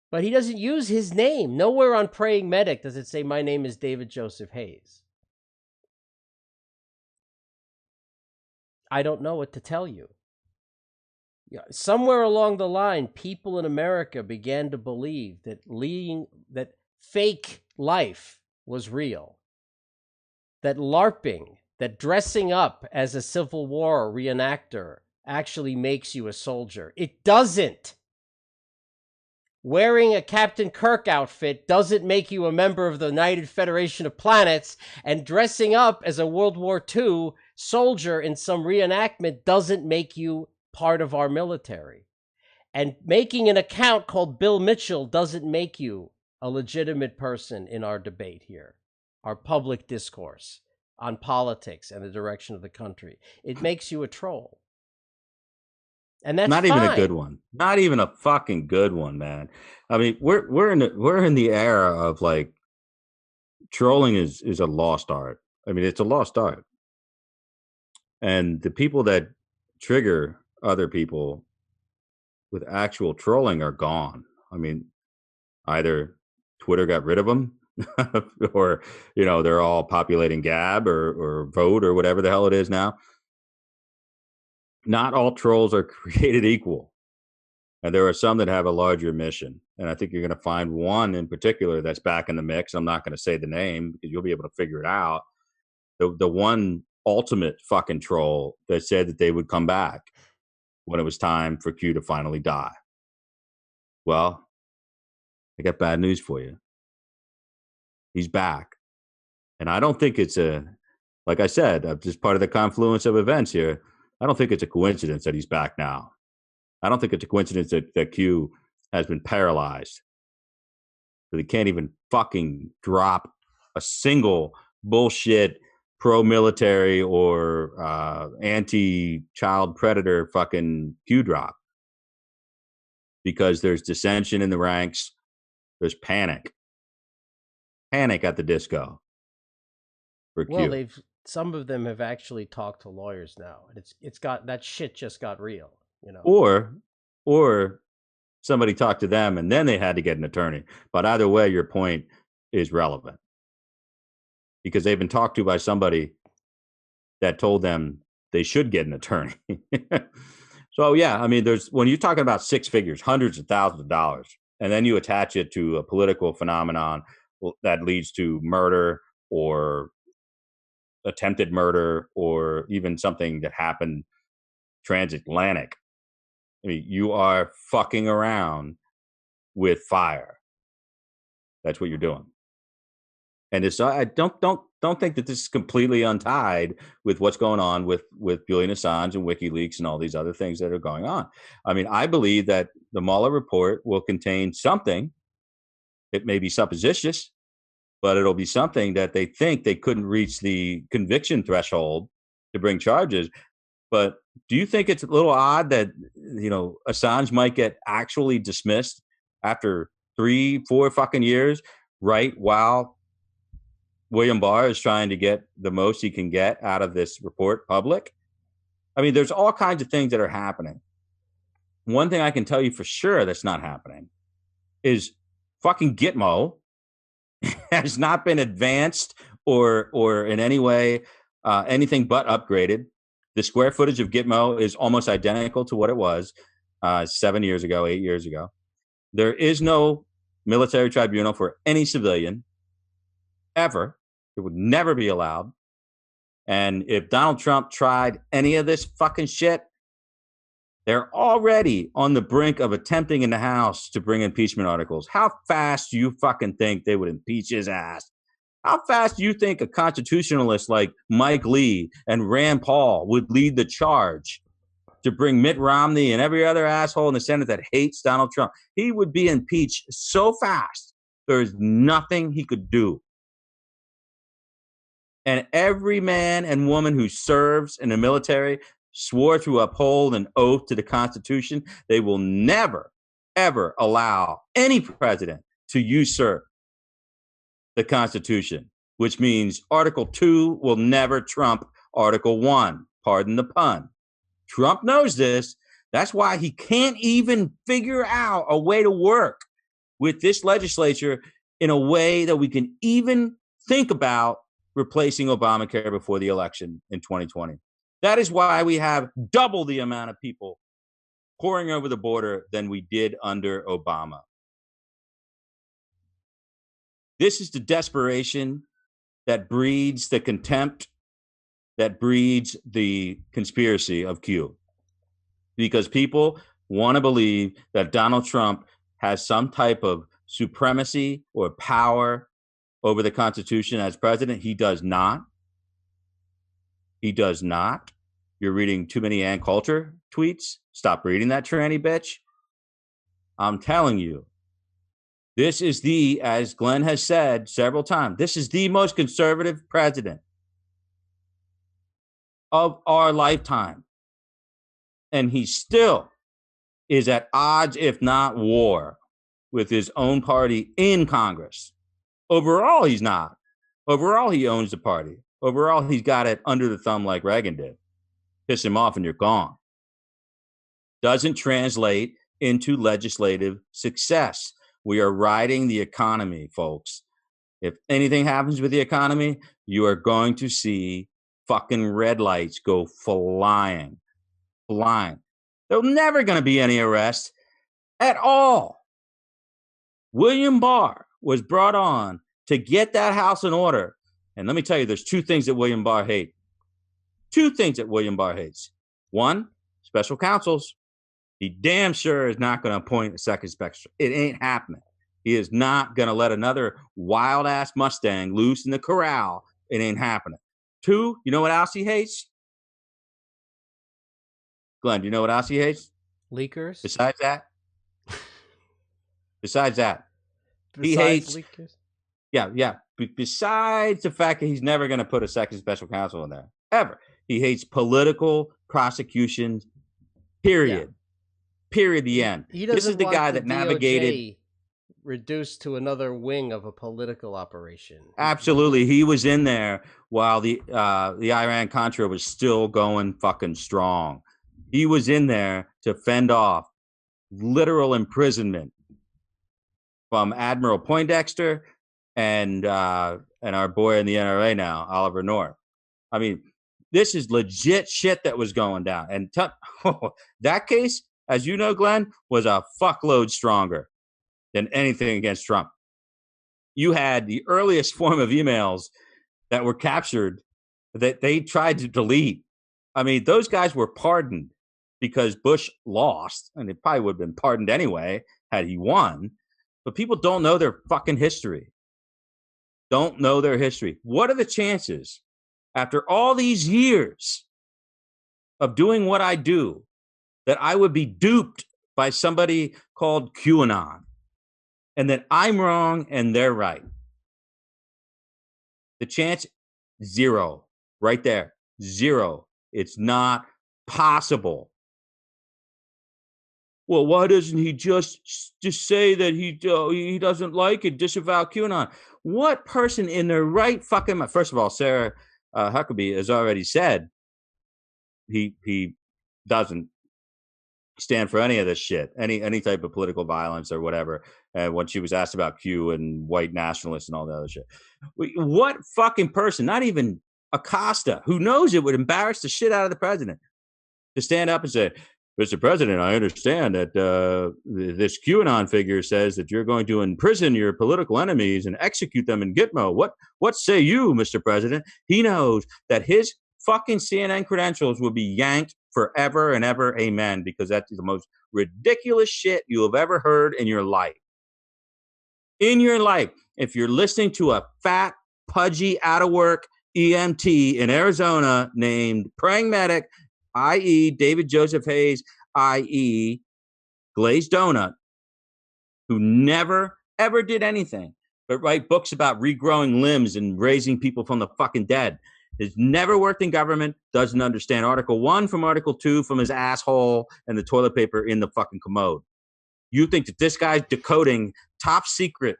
But he doesn't use his name. Nowhere on Praying Medic does it say, my name is David Joseph Hayes. I don't know what to tell you. Somewhere along the line, people in America began to believe that fake life was real, that LARPing, that dressing up as a Civil War reenactor actually makes you a soldier. It doesn't. Wearing a Captain Kirk outfit doesn't make you a member of the United Federation of Planets, and dressing up as a World War II soldier in some reenactment doesn't make you part of our military. And making an account called Bill Mitchell doesn't make you a legitimate person in our debate here, our public discourse on politics and the direction of the country. It makes you a troll. And that's not fine. even a good one. Not even a fucking good one, man. I mean, we're in the era of like trolling is a lost art. I mean, it's a lost art. And the people that trigger other people with actual trolling are gone. I mean, either Twitter got rid of them or, you know, they're all populating Gab or Vote or whatever the hell it is now. Not all trolls are created equal. And there are some that have a larger mission. And I think you're going to find one in particular that's back in the mix. I'm not going to say the name because you'll be able to figure it out. The one ultimate fucking troll that said that they would come back when it was time for Q to finally die. Well, I got bad news for you. He's back. And I don't think it's like I said, just part of the confluence of events here. I don't think it's a coincidence that he's back now. I don't think it's a coincidence that Q has been paralyzed. That he can't even fucking drop a single bullshit pro-military or anti-child predator fucking Q drop. Because there's dissension in the ranks. There's panic. Panic at the disco. For Q. Well, some of them have actually talked to lawyers now. It's got that shit just got real, you know. Or somebody talked to them and then they had to get an attorney. But either way, your point is relevant because they've been talked to by somebody that told them they should get an attorney. So yeah, I mean, when you're talking about six figures, hundreds of thousands of dollars, and then you attach it to a political phenomenon that leads to murder or attempted murder or even something that happened transatlantic. I mean, you are fucking around with fire. That's what you're doing. And I don't think that this is completely untied with what's going on with Julian Assange and WikiLeaks and all these other things that are going on. I mean, I believe that the Mueller report will contain something. It may be suppositious, but it'll be something that they think they couldn't reach the conviction threshold to bring charges. But do you think it's a little odd that, you know, Assange might get actually dismissed after 3-4 fucking years, right? While William Barr is trying to get the most he can get out of this report public? I mean, there's all kinds of things that are happening. One thing I can tell you for sure that's not happening is fucking Gitmo has not been advanced or in any way anything but upgraded. The square footage of Gitmo is almost identical to what it was 7 years ago, 8 years ago. There is no military tribunal for any civilian ever. It would never be allowed. And if Donald Trump tried any of this fucking shit, they're already on the brink of attempting in the House to bring impeachment articles. How fast do you fucking think they would impeach his ass? How fast do you think a constitutionalist like Mike Lee and Rand Paul would lead the charge to bring Mitt Romney and every other asshole in the Senate that hates Donald Trump? He would be impeached so fast, there is nothing he could do. And every man and woman who serves in the military, swore to uphold an oath to the Constitution, they will never, ever allow any president to usurp the Constitution, which means Article 2 will never trump Article 1. Pardon the pun. Trump knows this. That's why he can't even figure out a way to work with this legislature in a way that we can even think about replacing Obamacare before the election in 2020. That is why we have double the amount of people pouring over the border than we did under Obama. This is the desperation that breeds the contempt, that breeds the conspiracy of Q. Because people want to believe that Donald Trump has some type of supremacy or power over the Constitution as president. He does not. He does not. You're reading too many Ann Coulter tweets. Stop reading that tranny bitch. I'm telling you, this is the, as Glenn has said several times, this is the most conservative president of our lifetime. And he still is at odds, if not war, with his own party in Congress. Overall, he's not. Overall, he owns the party. Overall, he's got it under the thumb like Reagan did. Piss him off and you're gone. Doesn't translate into legislative success. We are riding the economy, folks. If anything happens with the economy, you are going to see fucking red lights go flying. There's never going to be any arrest at all. William Barr was brought on to get that house in order. And let me tell you, there's two things that William Barr hates. Two things that William Barr hates. One, special counsels. He damn sure is not going to appoint a second special. It ain't happening. He is not going to let another wild-ass Mustang loose in the corral. It ain't happening. Two, you know what else he hates? Glenn, do you know what else he hates? Leakers? Besides that? He hates leakers? Yeah. Besides the fact that he's never going to put a second special counsel in there, ever. He hates political prosecutions, period. Yeah. Period, the end. This is the guy that navigated... reduced to another wing of a political operation. Absolutely. He was in there while the Iran-Contra was still going fucking strong. He was in there to fend off literal imprisonment from Admiral Poindexter and our boy in the NRA now, Oliver North. I mean, this is legit shit that was going down. And that case, as you know, Glenn, was a fuckload stronger than anything against Trump. You had the earliest form of emails that were captured that they tried to delete. I mean, those guys were pardoned because Bush lost, and it probably would have been pardoned anyway had he won. But people don't know their fucking history. Don't know their history. What are the chances, after all these years of doing what I do, that I would be duped by somebody called QAnon, and that I'm wrong and they're right? The chance, zero. Right there. Zero. It's not possible. Well, why doesn't he just say that he doesn't like it, disavow QAnon? What person in their right fucking mind? First of all, Sarah Huckabee has already said he doesn't stand for any of this shit, any type of political violence or whatever. When she was asked about Q and white nationalists and all the other shit, what fucking person? Not even Acosta, who knows it would embarrass the shit out of the president, to stand up and say, Mr. President, I understand that this QAnon figure says that you're going to imprison your political enemies and execute them in Gitmo. What say you, Mr. President? He knows that his fucking CNN credentials will be yanked forever and ever, amen, because that's the most ridiculous shit you have ever heard in your life. In your life, if you're listening to a fat, pudgy, out-of-work EMT in Arizona named Praying Medic, i.e. David Joseph Hayes, i.e. Glazed Donut, who never, ever did anything but write books about regrowing limbs and raising people from the fucking dead. has never worked in government, doesn't understand Article 1 from Article 2 from his asshole and the toilet paper in the fucking commode. You think that this guy's decoding top secret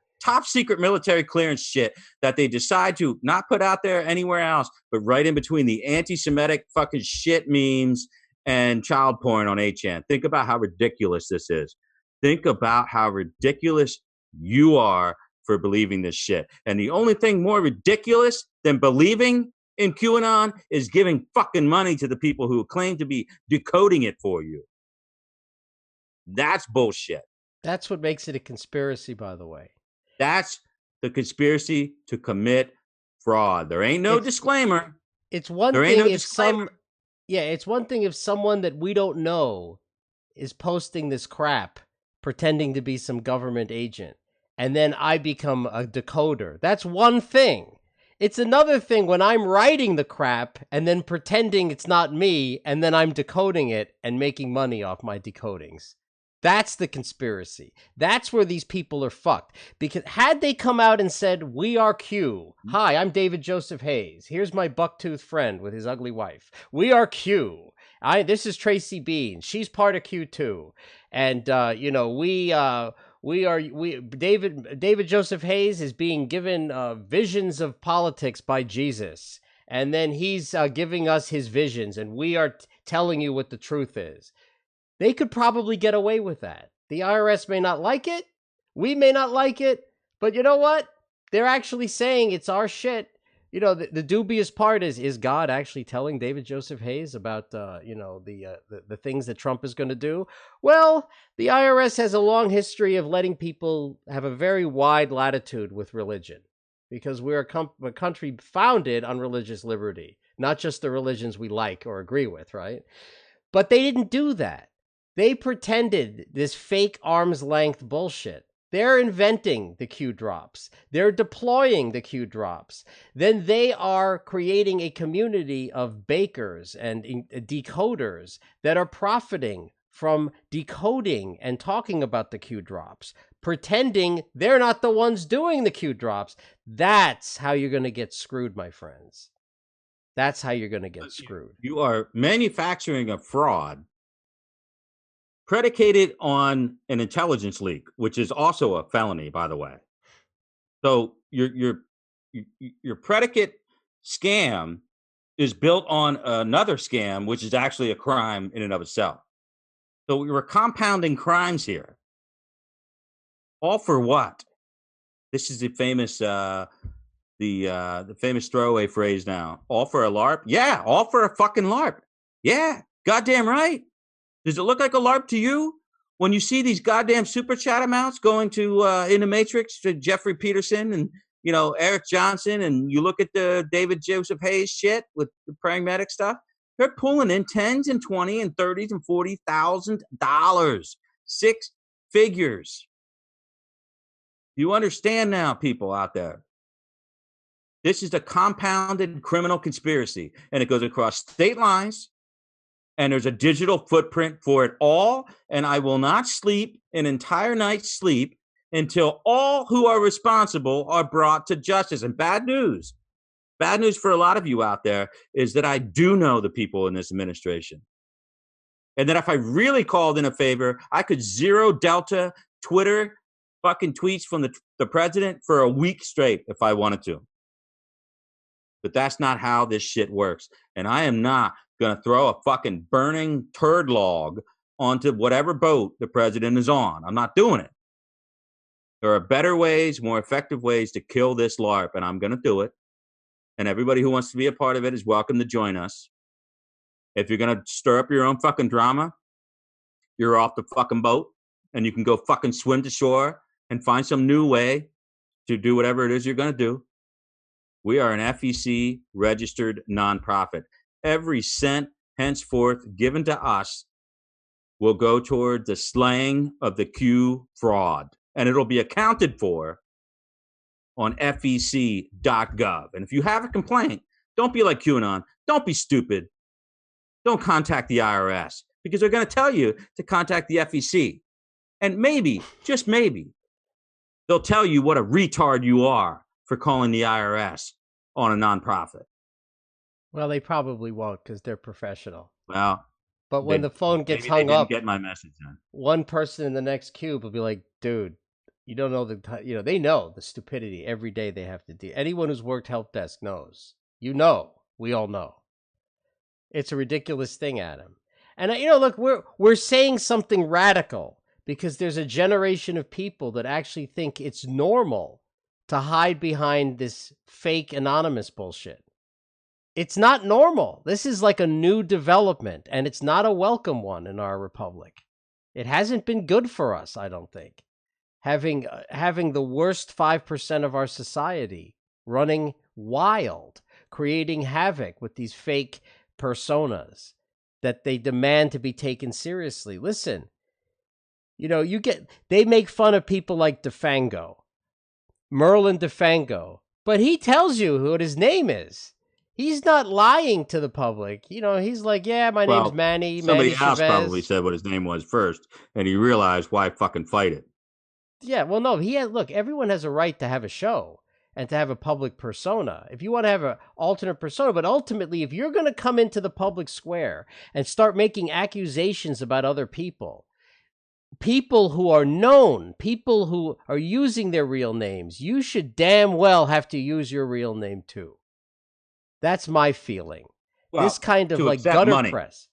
military clearance shit that they decide to not put out there anywhere else, but right in between the anti-Semitic fucking shit memes and child porn on 8chan. Think about how ridiculous this is. Think about how ridiculous you are for believing this shit. And the only thing more ridiculous than believing in QAnon is giving fucking money to the people who claim to be decoding it for you. That's bullshit. That's what makes it a conspiracy, by the way. That's the conspiracy to commit fraud. There ain't no disclaimer. It's one thing if it's one thing if someone that we don't know is posting this crap, pretending to be some government agent, and then I become a decoder. That's one thing. It's another thing when I'm writing the crap and then pretending it's not me, and then I'm decoding it and making money off my decodings. That's the conspiracy. That's where these people are fucked. Because had they come out and said, we are Q. Hi, I'm David Joseph Hayes. Here's my bucktooth friend with his ugly wife. We are Q. This is Tracy Bean. She's part of Q too. And, David Joseph Hayes is being given visions of politics by Jesus. And then he's giving us his visions, and we are telling you what the truth is. They could probably get away with that. The IRS may not like it. We may not like it. But you know what? They're actually saying it's our shit. You know, the dubious part is God actually telling David Joseph Hayes about, the things that Trump is going to do? Well, the IRS has a long history of letting people have a very wide latitude with religion because we're a country founded on religious liberty, not just the religions we like or agree with, right? But they didn't do that. They pretended this fake arm's length bullshit. They're inventing the Q drops. They're deploying the Q drops. Then they are creating a community of bakers and decoders that are profiting from decoding and talking about the Q drops, pretending they're not the ones doing the Q drops. That's how you're going to get screwed, my friends. That's how you're going to get screwed. You are manufacturing a fraud predicated on an intelligence leak, which is also a felony, by the way. So your predicate scam is built on another scam, which is actually a crime in and of itself. So we were compounding crimes here. All for what? This is the famous the famous throwaway phrase now. All for a LARP? Yeah, all for a fucking LARP. Yeah, goddamn right. Does it look like a LARP to you when you see these goddamn super chat amounts going to in the Matrix to Jeffrey Peterson and Eric Johnson, and you look at the David Joseph Hayes shit with the praying medic stuff? They're pulling in $10s and $20s and $30s and $40,000, 6 figures. You understand now, people out there? This is a compounded criminal conspiracy, and it goes across state lines. And there's a digital footprint for it all. And I will not sleep an entire night's sleep until all who are responsible are brought to justice. And bad news for a lot of you out there is that I do know the people in this administration. And that if I really called in a favor, I could zero delta Twitter fucking tweets from the president for a week straight if I wanted to. But that's not how this shit works. And I am not going to throw a fucking burning turd log onto whatever boat the president is on. I'm not doing it. There are better ways, more effective ways to kill this LARP, and I'm going to do it. And everybody who wants to be a part of it is welcome to join us. If you're going to stir up your own fucking drama, you're off the fucking boat, and you can go fucking swim to shore and find some new way to do whatever it is you're going to do. We are an FEC registered nonprofit. Every cent henceforth given to us will go toward the slaying of the Q fraud, and it'll be accounted for on fec.gov. And if you have a complaint, don't be like QAnon. Don't be stupid. Don't contact the IRS because they're going to tell you to contact the FEC. And maybe, just maybe, they'll tell you what a retard you are for calling the IRS on a nonprofit. Well, they probably won't because they're professional. Well, But when the phone gets maybe they hung didn't up, get my message then. one person in the next cube will be like, dude, you don't know they know the stupidity every day they have to do. Anyone who's worked help desk knows. We all know. It's a ridiculous thing, Adam. And look, we're saying something radical because there's a generation of people that actually think it's normal to hide behind this fake anonymous bullshit. It's not normal. This is like a new development, and it's not a welcome one in our republic. It hasn't been good for us, I don't think. Having the worst 5% of our society running wild, creating havoc with these fake personas that they demand to be taken seriously. Listen, they make fun of people like DeFango, Merlin DeFango, but he tells you what his name is. He's not lying to the public. He's like, yeah, my name's Well, Manny somebody else probably Chavez. said what his name was first, and he realized why fucking fight it. Yeah, well, no, look, everyone has a right to have a show and to have a public persona. If you want to have an alternate persona, but ultimately, if you're going to come into the public square and start making accusations about other people who are known, people who are using their real names, you should damn well have to use your real name too. That's my feeling. This Well, kind of to like accept gutter money, press.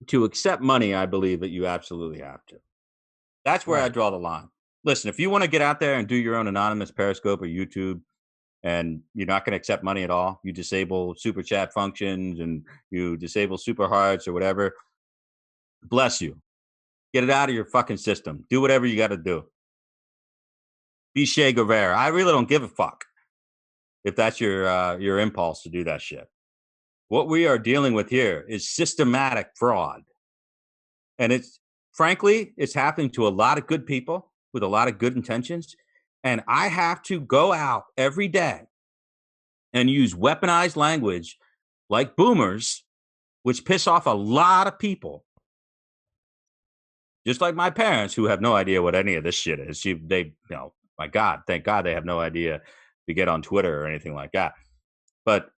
I believe that you absolutely have to. That's where I Right. draw the line. Listen, if you want to get out there and do your own anonymous Periscope or YouTube, and you're not going to accept money at all, you disable super chat functions and you disable super hearts or whatever, bless you. Get it out of your fucking system. Do whatever you got to do. Be Che Guevara. I really don't give a fuck if that's your impulse to do that shit. What we are dealing with here is systematic fraud. And it's happening to a lot of good people with a lot of good intentions. And I have to go out every day and use weaponized language like boomers, which piss off a lot of people. Just like my parents, who have no idea what any of this shit is. My God, thank God they have no idea to get on Twitter or anything like that. But,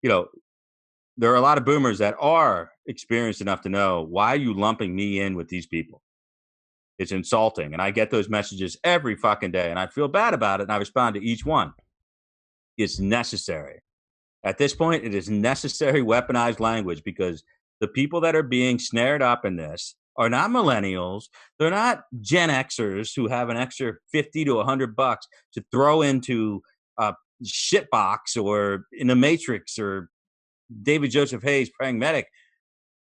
there are a lot of boomers that are experienced enough to know, why are you lumping me in with these people? It's insulting. And I get those messages every fucking day, and I feel bad about it, and I respond to each one. It's necessary. At this point, it is necessary weaponized language, because the people that are being snared up in this are not millennials. They're not Gen Xers who have an extra 50 to $100 to throw into a shitbox or in the Matrix or David Joseph Hayes praying medic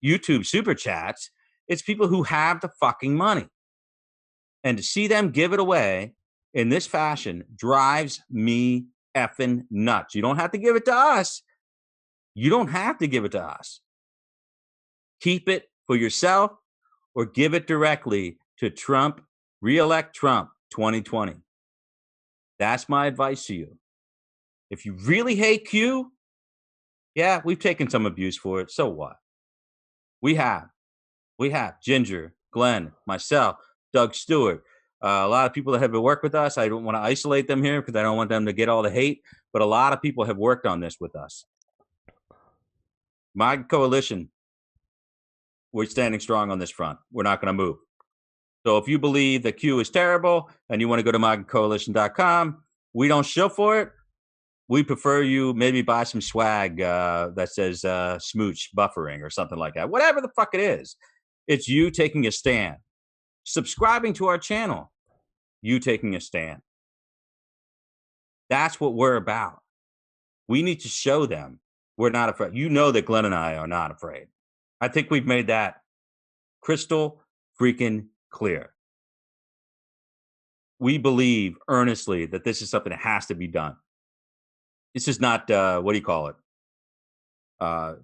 YouTube super chats. It's people who have the fucking money. And to see them give it away in this fashion drives me effing nuts. You don't have to give it to us. You don't have to give it to us. Keep it for yourself or give it directly to Trump. Reelect Trump 2020. That's my advice to you. If you really hate Q, yeah, we've taken some abuse for it. So what? We have. Ginger, Glenn, myself, Doug Stewart, a lot of people that have worked with us. I don't want to isolate them here because I don't want them to get all the hate, but a lot of people have worked on this with us. My coalition, we're standing strong on this front. We're not going to move. So if you believe that Q is terrible and you want to go to MAGAcoalition.com, we don't shill for it. We prefer you maybe buy some swag that says smooch buffering or something like that. Whatever the fuck it is, it's you taking a stand. Subscribing to our channel, you taking a stand. That's what we're about. We need to show them we're not afraid. You know that Glenn and I are not afraid. I think we've made that crystal freaking clear. We believe earnestly that this is something that has to be done. This is not, what do you call it?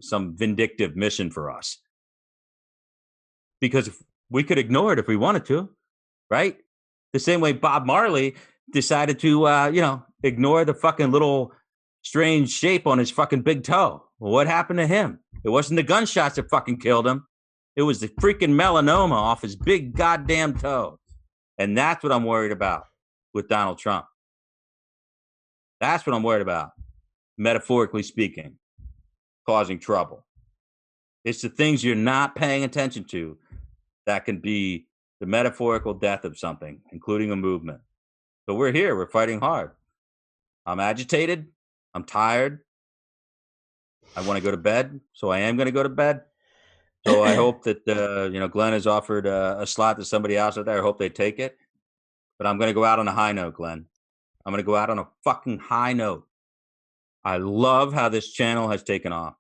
Some vindictive mission for us. Because we could ignore it if we wanted to, right? The same way Bob Marley decided to, ignore the fucking little strange shape on his fucking big toe. Well, what happened to him? It wasn't the gunshots that fucking killed him. It was the freaking melanoma off his big goddamn toe. And that's what I'm worried about with Donald Trump. That's what I'm worried about, metaphorically speaking. causing trouble. It's the things you're not paying attention to that can be the metaphorical death of something, including a movement. So we're here. We're fighting hard. I'm agitated. I'm tired. I want to go to bed. So I am going to go to bed. So I hope that, Glenn has offered a slot to somebody else out there. I hope they take it. But I'm going to go out on a high note, Glenn. I'm going to go out on a fucking high note. I love how this channel has taken off.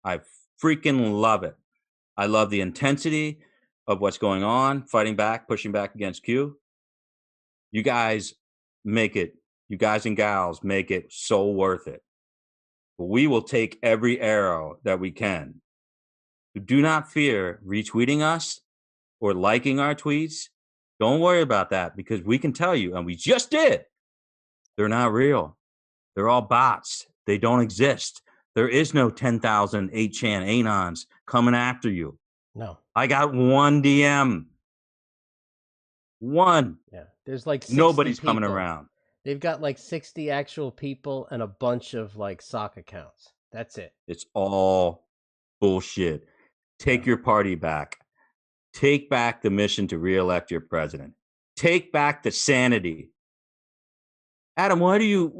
I freaking love it. I love the intensity of what's going on, fighting back, pushing back against Q. You guys make it, you guys and gals make it so worth it. But we will take every arrow that we can. Do not fear retweeting us or liking our tweets. Don't worry about that because we can tell you, and we just did, they're not real. They're all bots. They don't exist. There is no 10,000 8chan Anons coming after you. No. I got one DM. One. Yeah. There's like 60 Nobody's people. coming around. They've got like 60 actual people and a bunch of like sock accounts. That's it. It's all bullshit. Take your party back. Take back the mission to reelect your president. Take back the sanity. Adam, why do you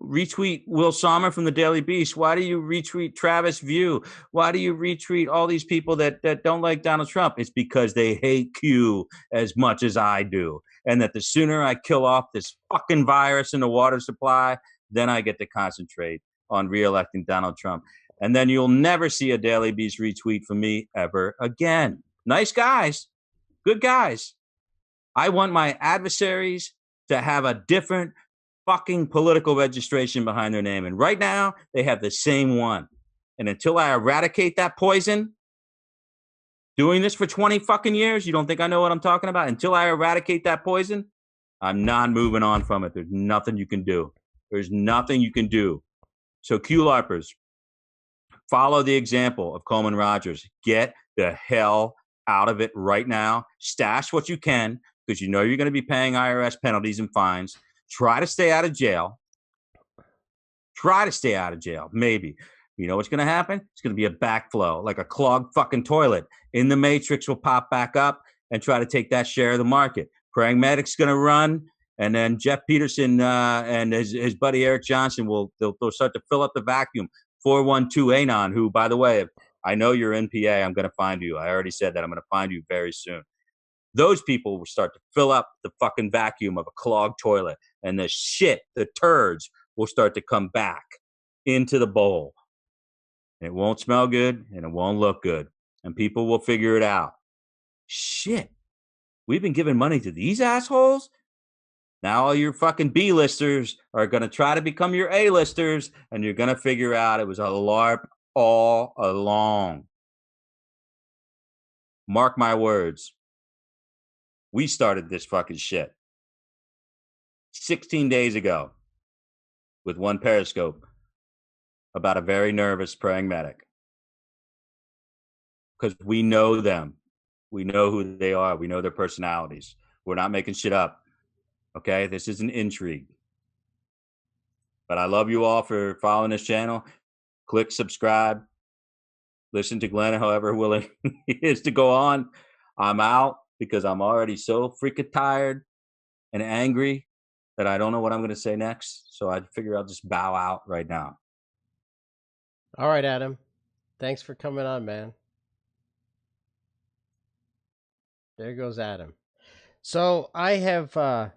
retweet Will Sommer from the Daily Beast? Why do you retweet Travis View? Why do you retweet all these people that don't like Donald Trump? It's because they hate Q as much as I do. And that the sooner I kill off this fucking virus in the water supply, then I get to concentrate on reelecting Donald Trump. And then you'll never see a Daily Beast retweet from me ever again. Nice guys. Good guys. I want my adversaries to have a different fucking political registration behind their name. And right now, they have the same one. And until I eradicate that poison, doing this for 20 fucking years, you don't think I know what I'm talking about? Until I eradicate that poison, I'm not moving on from it. There's nothing you can do. There's nothing you can do. So Q LARPers, follow the example of Coleman Rogers. Get the hell out of it right now. Stash what you can, because you know you're going to be paying IRS penalties and fines. Try to stay out of jail. Try to stay out of jail, maybe. You know what's going to happen? It's going to be a backflow, like a clogged fucking toilet. In the Matrix will pop back up and try to take that share of the market. Pragmatic's going to run, and then Jeff Peterson and his buddy Eric Johnson they'll start to fill up the vacuum. 412 Anon, who, by the way, I know you're in PA. I'm going to find you. I already said that. I'm going to find you very soon. Those people will start to fill up the fucking vacuum of a clogged toilet, and the shit, the turds, will start to come back into the bowl. It won't smell good, and it won't look good, and people will figure it out. Shit, we've been giving money to these assholes? Now all your fucking B-listers are going to try to become your A-listers, and you're going to figure out it was a LARP all along. Mark my words. We started this fucking shit 16 days ago with one Periscope about a very nervous pragmatic. Because we know them. We know who they are. We know their personalities. We're not making shit up. Okay? This is an intrigue. But I love you all for following this channel. Click subscribe. Listen to Glenn however willing he is to go on. I'm out because I'm already so freaking tired and angry that I don't know what I'm going to say next. So I figure I'll just bow out right now. All right, Adam. Thanks for coming on, man. There goes Adam. So I have